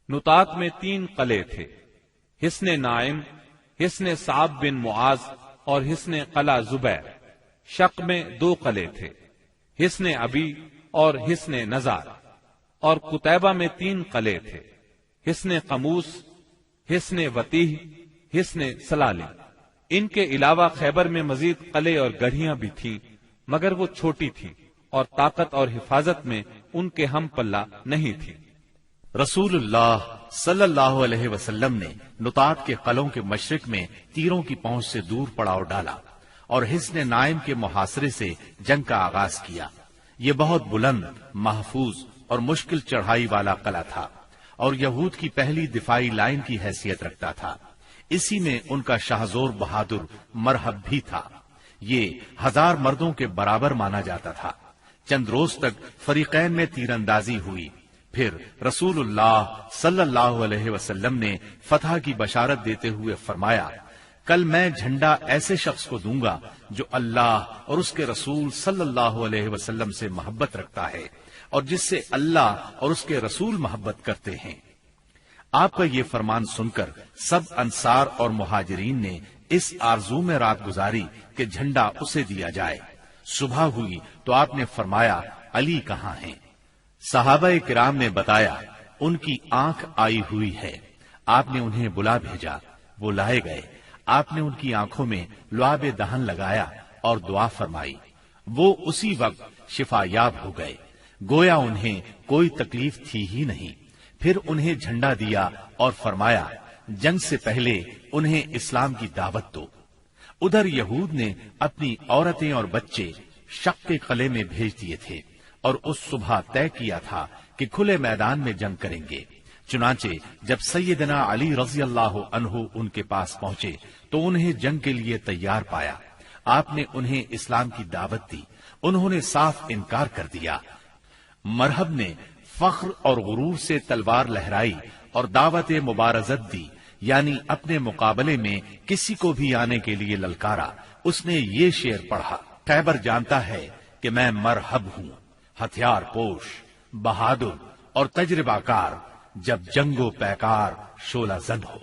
نطات میں 3 قلعے تھے، حصن نائم، حصن صعب بن معاذ اور حصن قلعہ زبیر۔ شق میں 2 قلعے تھے، حصن ابی اور حصن نزار۔ اور قتیبہ میں 3 قلعے تھے، حصن قموس، حصن وتیح، حصن سلالی۔ ان کے علاوہ خیبر میں مزید قلعے اور گڑھیاں بھی تھیں، مگر وہ چھوٹی تھیں اور طاقت اور حفاظت میں ان کے ہم پلہ نہیں تھی۔ رسول اللہ صلی اللہ علیہ وسلم نے نطات کے قلعوں کے مشرق میں تیروں کی پہنچ سے دور پڑاؤ ڈالا اور حصن نائم کے محاصرے سے جنگ کا آغاز کیا۔ یہ بہت بلند، محفوظ اور مشکل چڑھائی والا قلعہ تھا اور یہود کی پہلی دفاعی لائن کی حیثیت رکھتا تھا۔ اسی میں ان کا شاہزور بہادر مرحب بھی تھا۔ یہ 1000 مردوں کے برابر مانا جاتا تھا۔ چند روز تک فریقین میں تیر اندازی ہوئی، پھر رسول اللہ صلی اللہ علیہ وسلم نے فتح کی بشارت دیتے ہوئے فرمایا، کل میں جھنڈا ایسے شخص کو دوں گا جو اللہ اور اس کے رسول صلی اللہ علیہ وسلم سے محبت رکھتا ہے اور جس سے اللہ اور اس کے رسول محبت کرتے ہیں۔ آپ کا یہ فرمان سن کر سب انصار اور مہاجرین نے اس آرزو میں رات گزاری کہ جھنڈا اسے دیا جائے۔ صبح ہوئی تو آپ نے فرمایا، علی کہاں ہیں؟ صحابہ کرام نے بتایا، ان کی آنکھ آئی ہوئی ہے۔ آپ نے انہیں بلا بھیجا، وہ لائے گئے۔ آپ نے ان کی آنکھوں میں لعاب دہن لگایا اور دعا فرمائی، وہ اسی وقت شفا یاب ہو گئے، گویا انہیں کوئی تکلیف تھی ہی نہیں۔ پھر انہیں جھنڈا دیا اور فرمایا، جنگ سے پہلے انہیں اسلام کی دعوت دو۔ ادھر یہود نے اپنی عورتیں اور بچے شق کے قلعے میں بھیج دیے تھے اور اس صبح طے کیا تھا کہ کھلے میدان میں جنگ کریں گے۔ چنانچہ جب سیدنا علی رضی اللہ عنہ ان کے پاس پہنچے تو انہیں جنگ کے لیے تیار پایا۔ آپ نے انہیں اسلام کی دعوت دی، انہوں نے صاف انکار کر دیا۔ مرحب نے فخر اور غرور سے تلوار لہرائی اور دعوت مبارزت دی، یعنی اپنے مقابلے میں کسی کو بھی آنے کے لیے للکارا۔ اس نے یہ شعر پڑھا، خیبر جانتا ہے کہ میں مرحب ہوں، ہتھیار پوش، بہادر اور تجربہ کار، جب جنگ و پیکار شعلہ زن ہو۔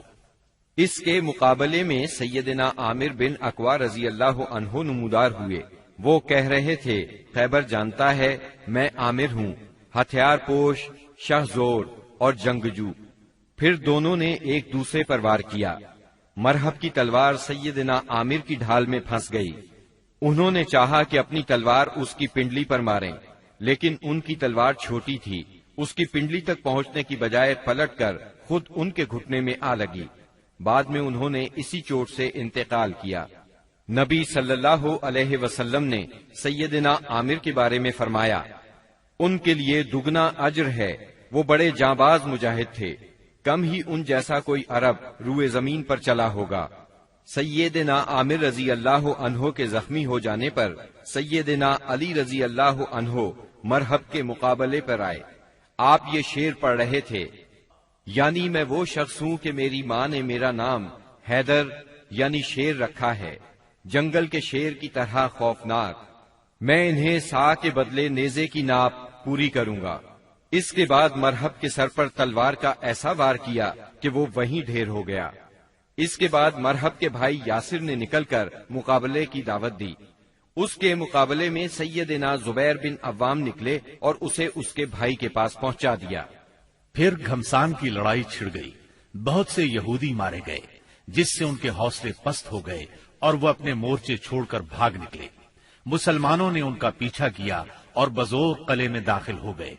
اس کے مقابلے میں سیدنا عامر بن اقوا رضی اللہ عنہ نمودار ہوئے۔ وہ کہہ رہے تھے، خیبر جانتا ہے میں عامر ہوں، ہتھیار پوش، شہزور اور جنگجو۔ پھر دونوں نے ایک دوسرے پر وار کیا۔ مرحب کی تلوار سیدنا عامر کی ڈھال میں پھنس گئی۔ انہوں نے چاہا کہ اپنی تلوار اس کی پنڈلی پر ماریں، لیکن ان کی تلوار چھوٹی تھی، اس کی پنڈلی تک پہنچنے کی بجائے پلٹ کر خود ان کے گھٹنے میں آ لگی۔ بعد میں انہوں نے اسی چوٹ سے انتقال کیا۔ نبی صلی اللہ علیہ وسلم نے سیدنا عامر کے بارے میں فرمایا، ان کے لیے دگنا اجر ہے، وہ بڑے جانباز مجاہد تھے، کم ہی ان جیسا کوئی عرب روئے زمین پر چلا ہوگا۔ سیدنا عامر رضی اللہ عنہ کے زخمی ہو جانے پر سیدنا علی رضی اللہ عنہ مرحب کے مقابلے پر آئے۔ آپ یہ شعر پڑھ رہے تھے، یعنی میں وہ شخص ہوں کہ میری ماں نے میرا نام حیدر یعنی شیر رکھا ہے، جنگل کے شیر کی طرح خوفناک، میں انہیں سا کے بدلے نیزے کی ناپ پوری کروں گا۔ اس کے بعد مرحب کے سر پر تلوار کا ایسا وار کیا کہ وہ وہیں ڈھیر ہو گیا۔ اس کے بعد مرحب کے بھائی یاسر نے نکل کر مقابلے کی دعوت دی۔ اس کے مقابلے میں سیدنا زبیر بن عوام نکلے اور اسے اس کے بھائی کے پاس پہنچا دیا۔ پھر گھمسان کی لڑائی چھڑ گئی، بہت سے یہودی مارے گئے، جس سے ان کے حوصلے پست ہو گئے اور وہ اپنے مورچے چھوڑ کر بھاگ نکلے۔ مسلمانوں نے ان کا پیچھا کیا اور بزور قلعے میں داخل ہو گئے۔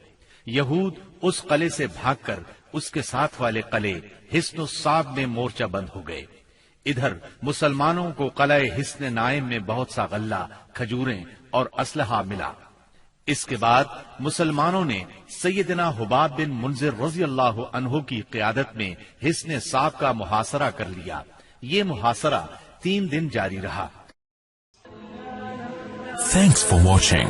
یہود اس قلعے سے بھاگ کر اس کے ساتھ والے قلعے حصن الصاب میں مورچہ بند ہو گئے۔ ادھر مسلمانوں کو قلعہ حصن نائم میں بہت سا غلہ، کھجوریں اور اسلحہ ملا۔ اس کے بعد مسلمانوں نے سیدنا حباب بن منذر رضی اللہ عنہ کی قیادت میں حصن صاب کا محاصرہ کر لیا۔ یہ محاصرہ 3 دن جاری رہا۔ Thanks for watching.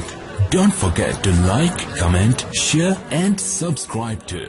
Don't forget to like, comment, share and subscribe to